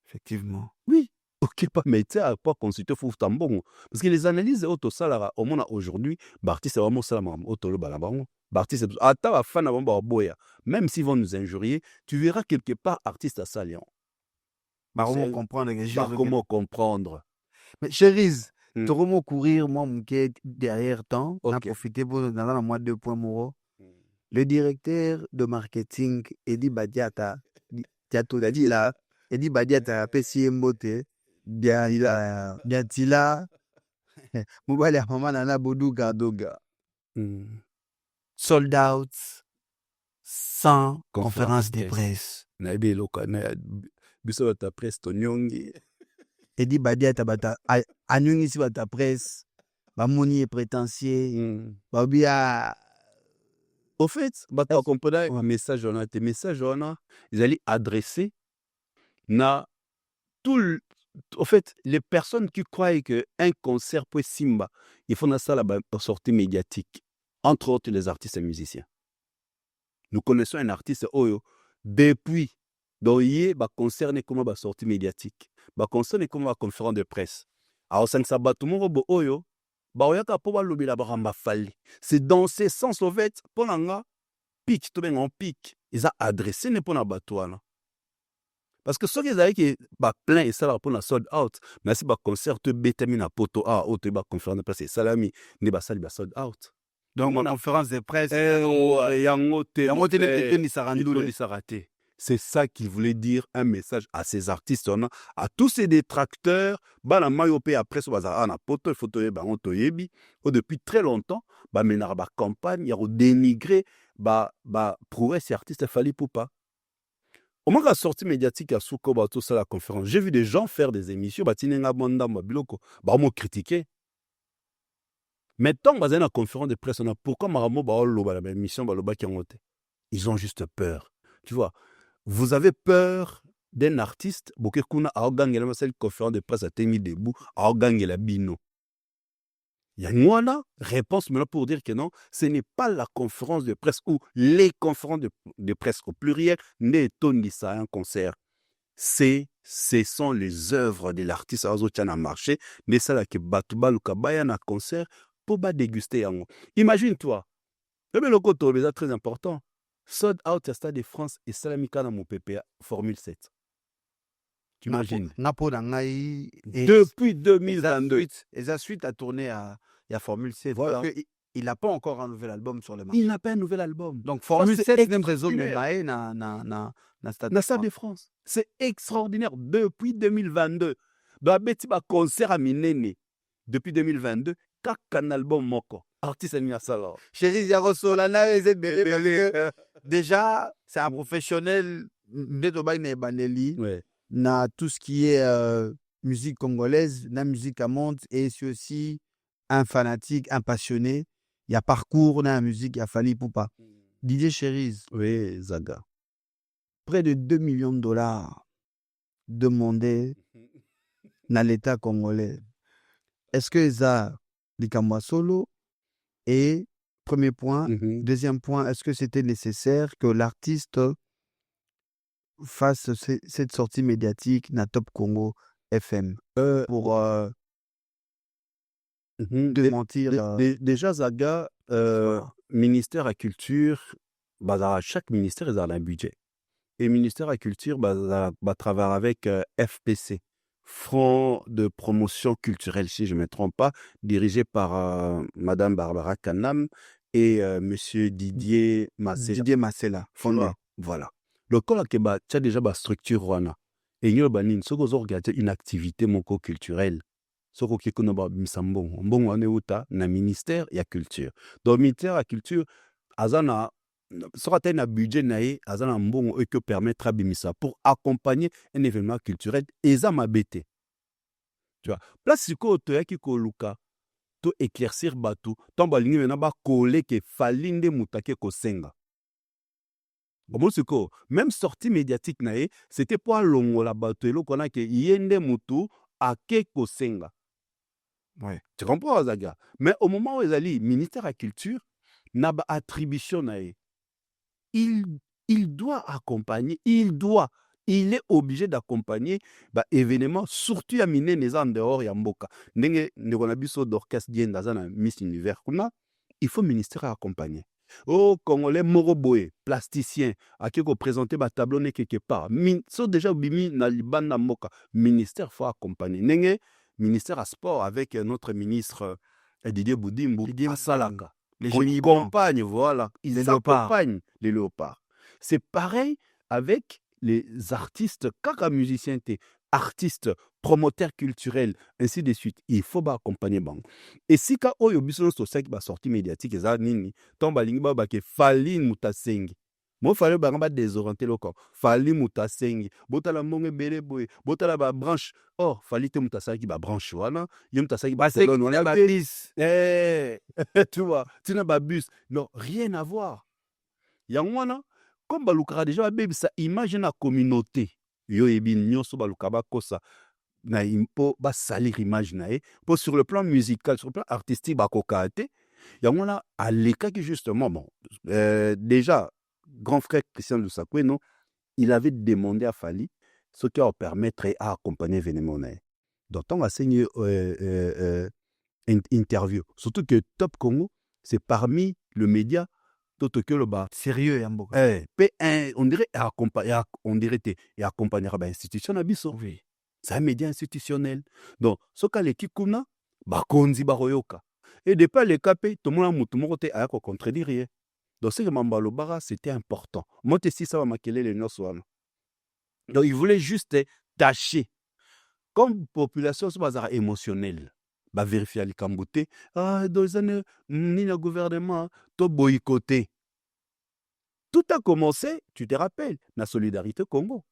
Effectivement. Oui, OK pas métier à pas consulter faut tambon parce que les analyses auto salara au monde aujourd'hui artiste vraiment salama auto le balabango. Artiste ata ba fan ba boya même s'ils vont nous injurier, tu verras quelque part artiste à salion. Comment comprendre que je comment comprendre. Mais Cherise tu vas courir, moi, derrière temps, on a profité pour dans le mois 2 Moro. Le directeur de marketing, Edi Badiata, tu as dit là, Edi Badiata, PCM Mbote, bien tila, Mobile à maman nana Boduga Doga. Sold out, sans conférence de presse. Naïbe loka, biso ta presse tonyongi. Edi Badiata bata anyungi si bata presse bamoni est prétentieux babia au fait bata comprendre un message on a tes messages on a ils allaient adresser na tout au fait les personnes qui croient que un concert peut simba il faut na ça la sortie médiatique entre autres les artistes et musiciens. Nous connaissons un artiste oyo depuis donc il va concerner comment va sortie médiatique. Ba concerne comme la conférence de presse. Alors ça sabat tout monde oyo ba oyaka po ba lobela ba ramba fali. C'est dans ce sens au fait pour nga pic to ben en pic. Ils a adressé ne pour na batouana. Parce que ceux qui avaient qui ba plein et ça là pour na sold out. Mais si ba concert te bétamina poto a auto ba conférence de presse salami ne ba sali ba sold out. Donc mon conférence de presse yango ni sarate. C'est ça qu'il voulait dire, un message à ces artistes, à tous ces détracteurs. Bana mayopé après ce bazar na poto photo yebi depuis très longtemps ba menara ba campagne ya dénigrer ba prouver ces artistes fallait pour pas. Au moins, la sortie médiatique à Souko, tout ça, la conférence, j'ai vu des gens faire des émissions, m'ont critiqué. Mais tant que la conférence de presse, pourquoi Maramo la émission, ils ont juste peur. Tu vois, vous avez peur d'un artiste, Bokekuna a gagné la conférence de presse à Temi debout, a gagné la bino. Il y a une réponse maintenant pour dire que non, ce n'est pas la conférence de presse ou les conférences de presse au pluriel, n'est ça un concert. Ce sont les œuvres de l'artiste à un marché, mais ça là que Batouba Lukabaya un concert pour déguster. Imagine-toi, le très important. Sold out à Stade de France et Salamika dans mon PPA Formule 7. Tu imagines? Depuis 2022. Et sa suite a tourné à Formule 7. Voilà. Il n'a pas encore un nouvel album sur le marché. Il n'a pas un nouvel album. Donc Formule 7, c'est même raison na Stade de France. C'est extraordinaire depuis 2022. Dans un concert à Minene depuis 2022, un album moko. Artiste Nia Sala. Chérie, déjà, c'est un professionnel Ouais. na tout ce qui est musique congolaise, la musique à monde, et c'est aussi un fanatique, un passionné. Il y a parcours dans la musique, il y a Fali Poupa. DJ Cherise. Oui, Zaga. Près de 2 millions de dollars demandés dans l'État congolais. Est-ce que ça, les Kamwa solo? Et premier point. Deuxième point, est-ce que c'était nécessaire que l'artiste fasse cette sortie médiatique dans Top Congo FM pour démentir déjà Zaga, ministère à culture, chaque ministère ils a un budget. Et ministère à culture travaille avec FPC, Front de promotion culturelle, si je ne me trompe pas, dirigé par Madame Barbara Kanam et Monsieur Didier Massela. Didier Massela, fondé. Voilà. Le col qui a déjà une structure wana. Et il y a une activité moko culturelle. Soko qui est misambon. Bon, on est où na ministère et à culture. Donc ministère à culture, azana sera un budget naé azana mbongo que permettra bimisa pour accompagner un événement culturel et ça m'a bêté. Tu vois, place siko to yaki ko luka to éclaircir bateau, tomba lingi na ba coller que falinde mutake ko senga. Bon siko, même sortie médiatique naé, c'était pour longo la bateau lo kona que yende mutu ake ko senga. Ouais. Tu comprends Zaga? Mais au moment où ils allaient ministère à la culture n'a pas attribution naé. Il doit accompagner, il est obligé d'accompagner événements, surtout à miner les en dehors et en boka. Ndenge biso d'orchestre dans Miss Univers, il faut ministère accompagner. Oh, Congolais Moroboé, plasticien, à qui qu'on présenter ma tableau quelque part. So déjà bimi na liban na moka. Ministère faut accompagner. Ndenge ministère à sport avec notre ministre Didier Boudimbo, Salaka. Les jeunes compagnes, voilà, ils accompagnent les léopards. C'est pareil avec les artistes, kaka musiciens, artistes, promoteurs culturels, ainsi de suite. Il faut accompagner bang. Et si ka oyo biso so saki ba sortie médiatique eza nini, tomba lingi ba ke fali mutasengi. Mo fallait ba désorienter le corps. Fali mutasengi. Botala monge bele boy, botala ba branche. Oh, fali te mutasaki ba branche wana, yem mutasaki ba c'est ba bis. Tu vois, tu n'as pas bus. Non, rien à voir. Yangwana, comme balukara déjà baby ça imagine la communauté. Yo ebi nyoso balukaba kosa na impo ba salir image na pour sur le plan musical, sur le plan artistique ba kokate. Yangwana à l'écart qui justement bon déjà grand frère Christian Lusakwe non, il avait demandé à Fali ce qui leur permettrait à accompagner Vénémonae. Donc on a signé interview. Surtout que Top Congo, c'est parmi le média que le bas. Sérieux, on dirait et accompagnera l'institution à Bisso. Oui. C'est un média institutionnel. Donc, ce cas les kikuna, bakonzi baroyoka. Et depuis les capé, tout le monde a moutumote à contredire. Donc, ce que Mambalo Bara, c'était important. Moi, si ça va maquiller les noces. Donc, il voulait juste tâcher. Comme population, c'est bazar émotionnel. Bah vérifier les camboutés. Ah, dans les années, ni le gouvernement, to boycotté. Tout a commencé, tu te rappelles, la Solidarité Congo.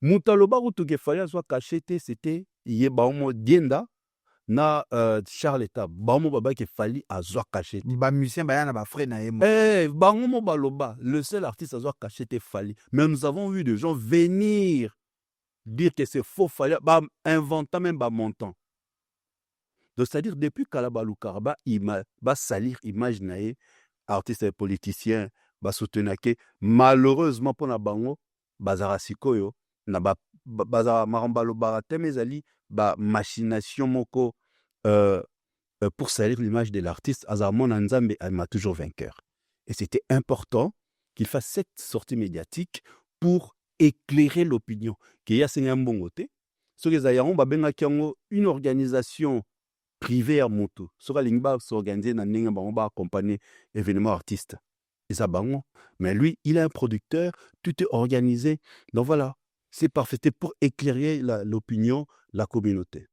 Moutaloba Rutuge fallait soit caché, c'était Yébaomo Dienda, na Charles Eta, Baomo Baba qui fallait à soit caché. Ba musicien ba yana ba frère na yemo. Bangomo Baloba, le seul artiste à soit caché, fallait. Mais nous avons vu des gens venir dire que c'est faux, fallait, inventant même ba montant. Donc, c'est-à-dire, depuis Kalabalouka, il va salir l'image nae, artiste et politicien, va soutenir que malheureusement pour la bango, bazara sikoyo, na bazara marambalo barate mezali, machination moko pour salir l'image de l'artiste, Azarmon Nzambe m'a toujours vainqueur. Et c'était important qu'il fasse cette sortie médiatique pour éclairer l'opinion. Qu'il y a une organisation privé à moto. Sera l'ingba s'organiser dans n'inga ba accompagner événement artiste. Et ça bango. Mais lui, il est un producteur, tout est organisé. Donc voilà, c'est parfait. C'était pour éclairer l'opinion, la communauté.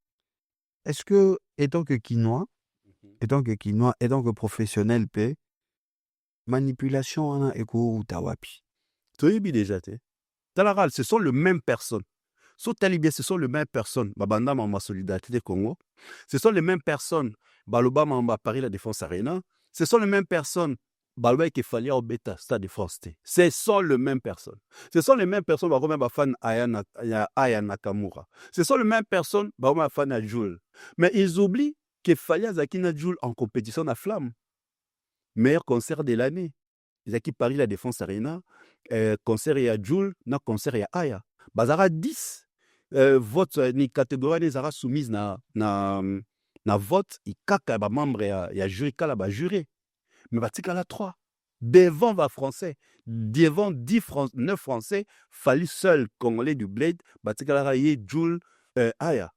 Est-ce que, étant que quinois, étant que professionnel, manipulation en a écho ou tawapi? Tu as déjà été. Talaral, ce sont les mêmes personnes. Sauf Talibé, ce sont les mêmes personnes. Babanda Mamba Solidarité Congo. Ce sont les mêmes personnes. Baloba Mamba Paris La Défense Arena. Ce sont les mêmes personnes. Baloba qui fallait au Beta Stade de France. Ce sont les mêmes personnes. Ce sont les mêmes personnes. Baloba fan Aya Nakamura. Ce sont les mêmes personnes. Baloba fan à Jules. Mais ils oublient qu'il fallait Zakina Jules en compétition à Flamme. Meilleur concert de l'année. Zaki Paris La Défense Arena. Concert à Jules. Na concert à Aya. Bazara 10. Vote ni catégorie les ara soumise na vote i kaka ba membre ya jury kala ba juré mais batika la 3 devant va français devant 9 français fallu seul congolais du bled batika la yé Jules aya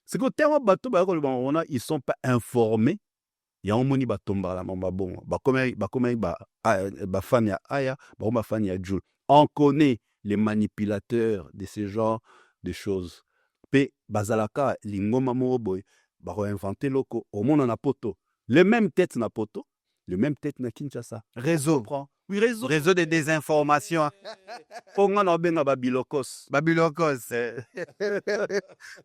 c'est que tellement bateau ba on a ils sont pas informés ya omoni batomba la mamba bon ba comme ba fan ya aya ba fan ya Jules on connaît les manipulateurs de ce genre de choses. Pe bazalaka lingoma moroboy ba réinventer loko au monde na poto. Les mêmes têtes na poto, les mêmes têtes na Kinshasa. Réseau. Oui, réseau. Réseau de désinformation. Ponga na benga babilokos. Babilokos.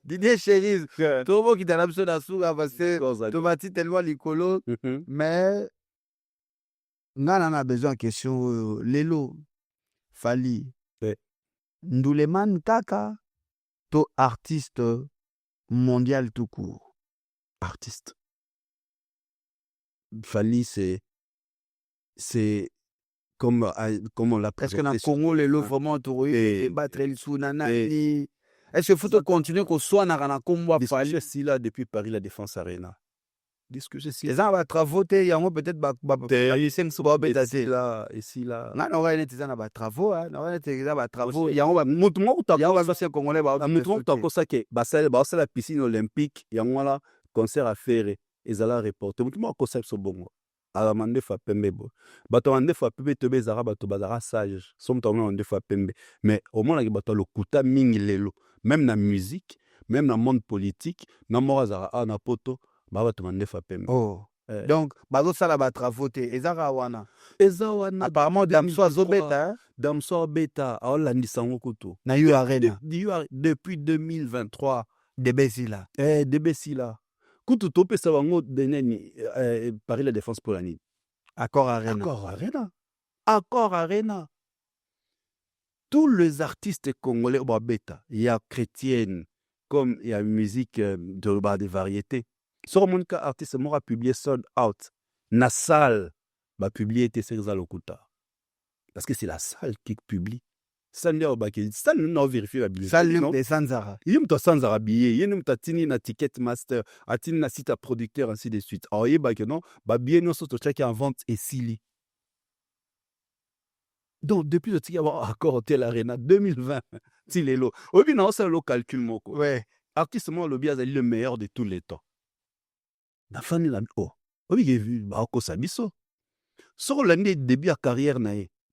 Didier Chéris. Tout le monde qui t'a l'absolu à sous parce que tomati tellement likolo. Mais on a besoin de question Lelo. Fali. Ndouleman Kaka. To artiste mondial tout court. Artiste. Fali, c'est comme on l'a présenté. Est-ce que dans le Congo, les lots vraiment et battre le Sounana est-ce qu'il faut continuer qu'on soit dans le Congo Fali si là depuis Paris La Défense Arena. Discuter si les gens va travaux il y a peut-être ici là on aurait été dans les travaux on aurait été dans les travaux il y a mouvement où il y a un congolais ça que la piscine olympique il y a là concert à faire et ça la reporter mouvement concept so bongo ala mande fa pembe bo bato mande fa pembe to bezara bato bazara sage somme to mande fa pembe mais au moins la bato le kuta mingi lelo même na musique même dans monde politique na morazara na poto oh. Donc, bazo sala ba travaux ezara wana apparemment damso azobeta damso beta aolandisa ngokuto na yu arena depuis 2023 debesila debesila kutu topesa bango deneni Paris La Défense pour l'année Accord Arena tous les artistes congolais beta il y a chrétienne comme il y a musique de variétés. Sur mon cas, artiste m'a publié Sold Out. Na salle va publier Tesserza Lokuta. Parce que c'est la salle qui publie. Salle n'a vérifié la billet. Salle de Sanzara. Il y a Sanzara billet. Il y a tini na Ticketmaster. A tini na site à producteur, ainsi de suite. Alors, il y a que non, billet non sauto check en vente et sili. Donc, depuis le ticket avoir accord Hotel Arena 2020, Tilelo. Oui, non, c'est le calcul, moko. Ouais. Artiste, moi, le bien, c'est le meilleur de tous les temps. La fin de la oui, j'ai vu Baroko Sabiso. Sur l'année de début à carrière,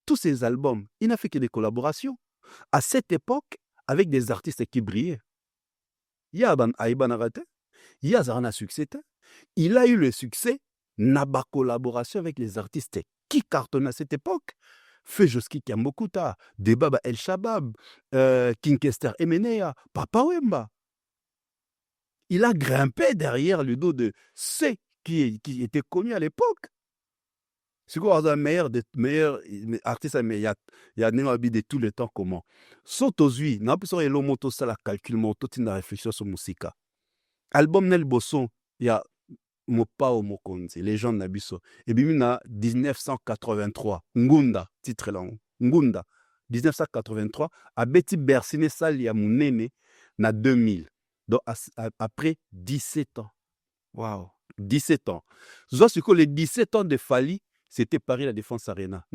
tous ces albums, il n'a fait que des collaborations. À cette époque, avec des artistes qui brillaient. Il y a Aïban Arate, il y a Zarana Succès. Il a eu le succès, n'a pas collaboration avec les artistes qui cartonnait à cette époque? Fejoski Kiambokuta, Debaba El Shabab, Kinkester Emenea, Papa Wemba. Il a grimpé derrière le dos de ceux qui étaient connus à l'époque. C'est quoi un meilleur artiste, mais il y a de tous les temps comment. Sotozui, n'a pas besoin de l'homoto ça la calcul moto tina réflexion sur musique. Album Nel Bosson, il y a Mopao Mokonzi, Légende Nabiso. Et puis na 1983, Ngunda, titre là, Ngunda, 1983, à Betty Bersine Sal ya Mounene na 2000. Donc après 17 ans. Waouh. 17 ans. C'est que les 17 ans de Fali, c'était Paris la Défense Arena.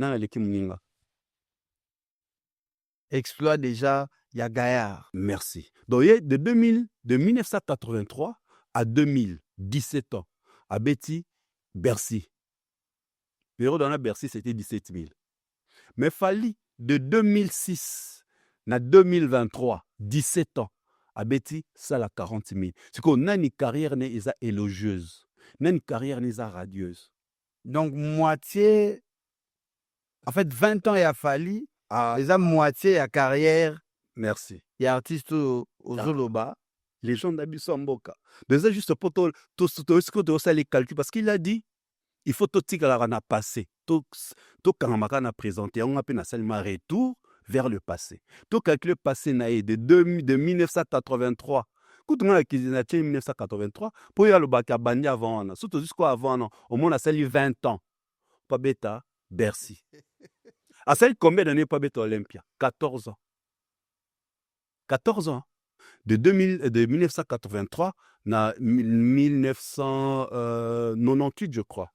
Exploit déjà, il y a Gaillard. Merci. Donc, de 1983 à 2000, 17 ans, à Betty, Bercy. Période dans la Bercy, c'était 17 000. Mais Fali, de 2006 à 2023, 17 ans, à Betty, ça la 40 000. C'est qu'on a une carrière élogieuse. On a une carrière radieuse. Donc, moitié, en fait, 20 ans, il a fallu, déjà moitié à carrière. Merci. Il y a artiste au Zoloba. Les gens d'Abisso Mboka. Déjà, juste pour tout les calculs, parce qu'il a dit, il faut tout ce qu'on a passé. Tout quand on a présenté, on a pu seulement retour vers le passé. Tout calcul passé de 1983. Quand on a 1983, pour y aller au Bandi avant, surtout jusqu'à avant, au moins on a sali 20 ans. Pas bêta, Bercy. À celle combien d'années pas bêta Olympia? 14 ans. 14 ans. De 1983 à 1998, je crois.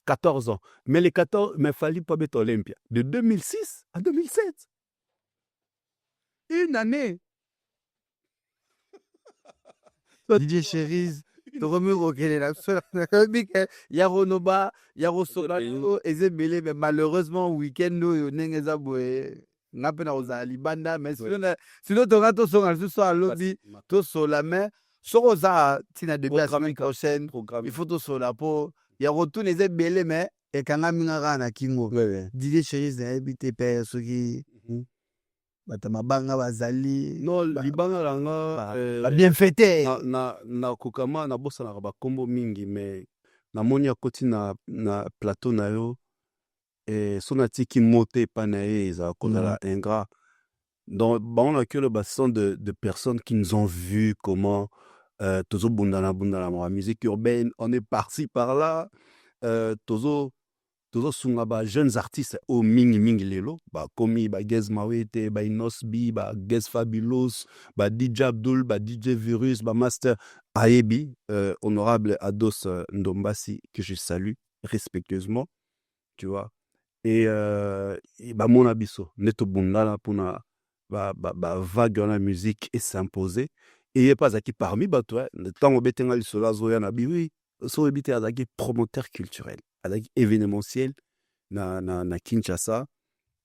14 ans. Mais les 14, mais il fallait pas bêta Olympia. De 2006 à 2007. Une année. DJ Cherise, Yaronoba, Yarosolano, Ezebele, mais malheureusement, week-end, nous, Napena Ozali Banda, mais sinon, Torato sont à ce lobby, tout sur la main, Sorosa, Tina de la semaine prochaine, il faut tout sur la peau, il y a retourne les Ezebele, mais et quand on a un Kingo, DJ Cherise, habité père, ceux qui. Batamabanga bazali non libanga langa bien fêté na kokama na bossa na ba kombo mingi mais na moni akoti na plateau na yo sona tiki moté pa na eza kozala ingrat donc on a que le bassin de personnes qui nous ont vu comment tozo bundana la musique urbaine on est parti par là tozo sunga ba jeunes artistes au mingi lelo ba komi ba Gez Mawete ba Inosbi ba Gez Fabulous ba DJ Abdul ba DJ Virus ba Master Aebi honorable Ados Ndombasi que je salue respectueusement tu vois et ba mona biso neto bundala pona ba vague dans la musique et s'imposer et pas à qui parmi ba toi le temps au betenga li sola zoya na biwi so ebite azaki promoteur culturel avec événementiel na Kinshasa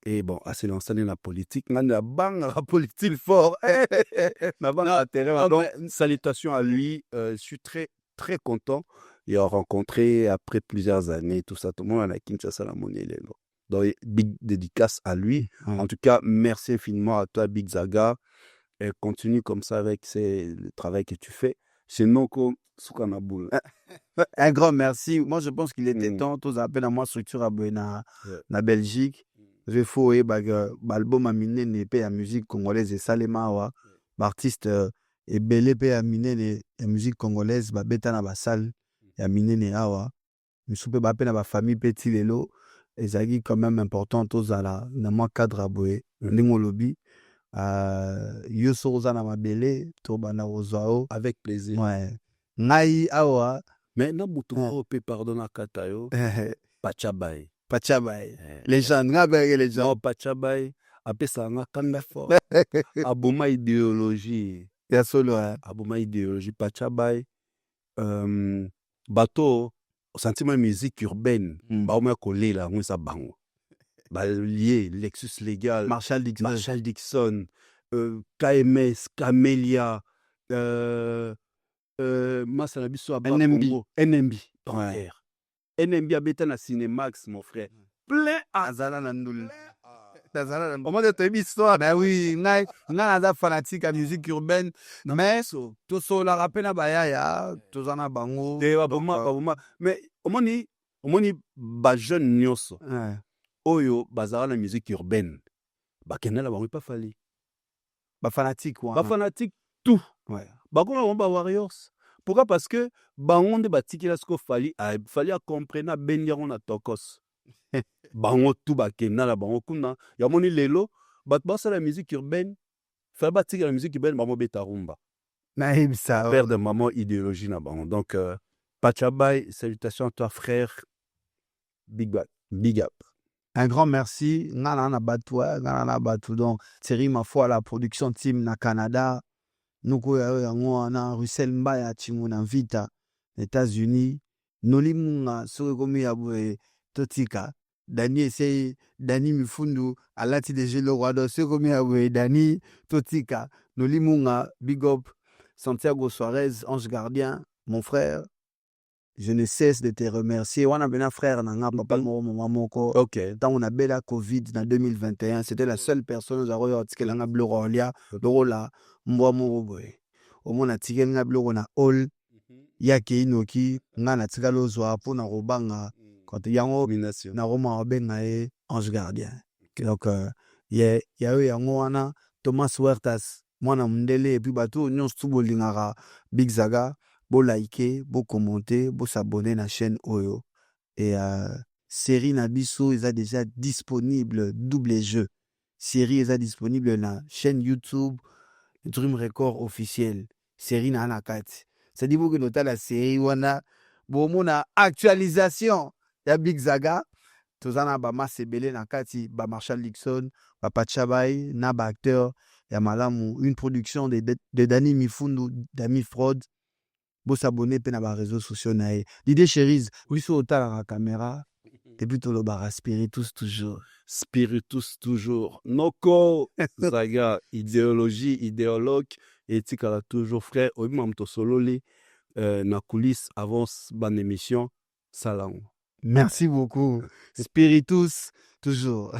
et bon assez lancé dans la politique na bang la politique fort na bang la terrain donc salutations à lui je suis très très content il a rencontré après plusieurs années tout ça tout le monde à Kinshasa la monnaie donc big dédicace à lui en tout cas merci infiniment à toi Big Zaga et continue comme ça avec le travail que tu fais chez Noko Soukanaboul. Un grand merci. Moi, je pense qu'il était temps. Tous appellent à moi structure à na Belgique. Je faut l'album aminé n'est pas la musique congolaise et Salema l'artiste est belé pas aminé la musique congolaise ba beta na ba salle aminé ne awa. Mais soupe ba peine ba famille petit lelo ezaki quand même important tous à la na moi cadre à boé ndingo lobby yo soza na mabele to bana ozao avec plaisir. Ouais. Ngai awa mais na butu pe pardonna katayo Pachabay les gens les gens non Pachabay apesa nga kanda fort aboma idéologie ya solo aboma idéologie Pachabay bateau sentiment musique urbaine ba oma kolela ngwisa bango ba lié Lexus Légal Marshall Dixon KMS Camélia Masanabiso NMB NMB NMB abeta na Cinemax, mon frère. Plein à Azala na ndul. Azala na. Au moins de ton histoire. Ben oui, ngai naza fanatique à musique urbaine. Mais tout ça la rappelle na bayaya, tout ça na bango. Mais omoni ba jeune nyonso. Ouais. Oyo bazala na musique urbaine. Bakendela bango pas fali. Ba fanatique Ba fanatique tout. Ouais. Bakoma ba warriors. Pourquoi? Parce que bango nde batiki la sko fali a comprendre bendiango na tokos. Bango tout bakenda la bango kuna. Ya moni lelo bat basa la musique urbaine. Fali batiki la musique urbaine bango beta rumba. Naïm ça. Père de maman idéologie na bango. Donc Pachabay, salutations à toi frère. Big up. Un grand merci. Nana Batou. Donc, Thierry Mafoua, la production team na Canada. Nous avons Russell Mbaya, Timon Vita, États-Unis. Noli Munga, Sorekomi Aboué, Totika. Dani Mifundu, Alati de Gelo Rado, Sorekomi Aboué, Dani, Totika. Noli Munga, Big Up, Santiago Suarez, Ange Gardien, mon frère. Je ne cesse de te remercier. On a un frère, papa, maman, moko. Ok. Quand on a eu la Covid en 2021, c'était la seule personne qui a eu la bleu rolia. Dorola, moi, moi, au moins, a tiré la bleu na all. Yaki inoki, ngana tigalo zoa pour na robanga. Quand yango na roma benga e Ange Gardien. Donc, y a eu yango wana Thomas Huertas, moi na mundele et puis bateau nyons tubo lingara Big Zaga. Bo liker, bo commenter, bo s'abonner na chaîne Oyo. Et série Nabiso, ils sont déjà disponible double jeu. Série ils sont disponible na chaîne YouTube Dream Record officiel. Série na anakat. Ça dit que nota la série wana bo mona actualisation ya Big Zaga. Tozana ba Masebele na kati ba Marshall Dixon, ba Pachabay, na ba acteur ya malamu, une production de Dani Mifundu, Dami Fraud. Vous s'abonner à nos réseaux sociaux. L'idée chérie, oui, sur la caméra, et puis tout le bar, spiritus toujours. Spiritus toujours. Noko, Zaga, idéologie, idéologue, et tikala toujours frère. Oui, mam to solo li, na coulisses avance ban émission, salam. Merci beaucoup. Spiritus toujours.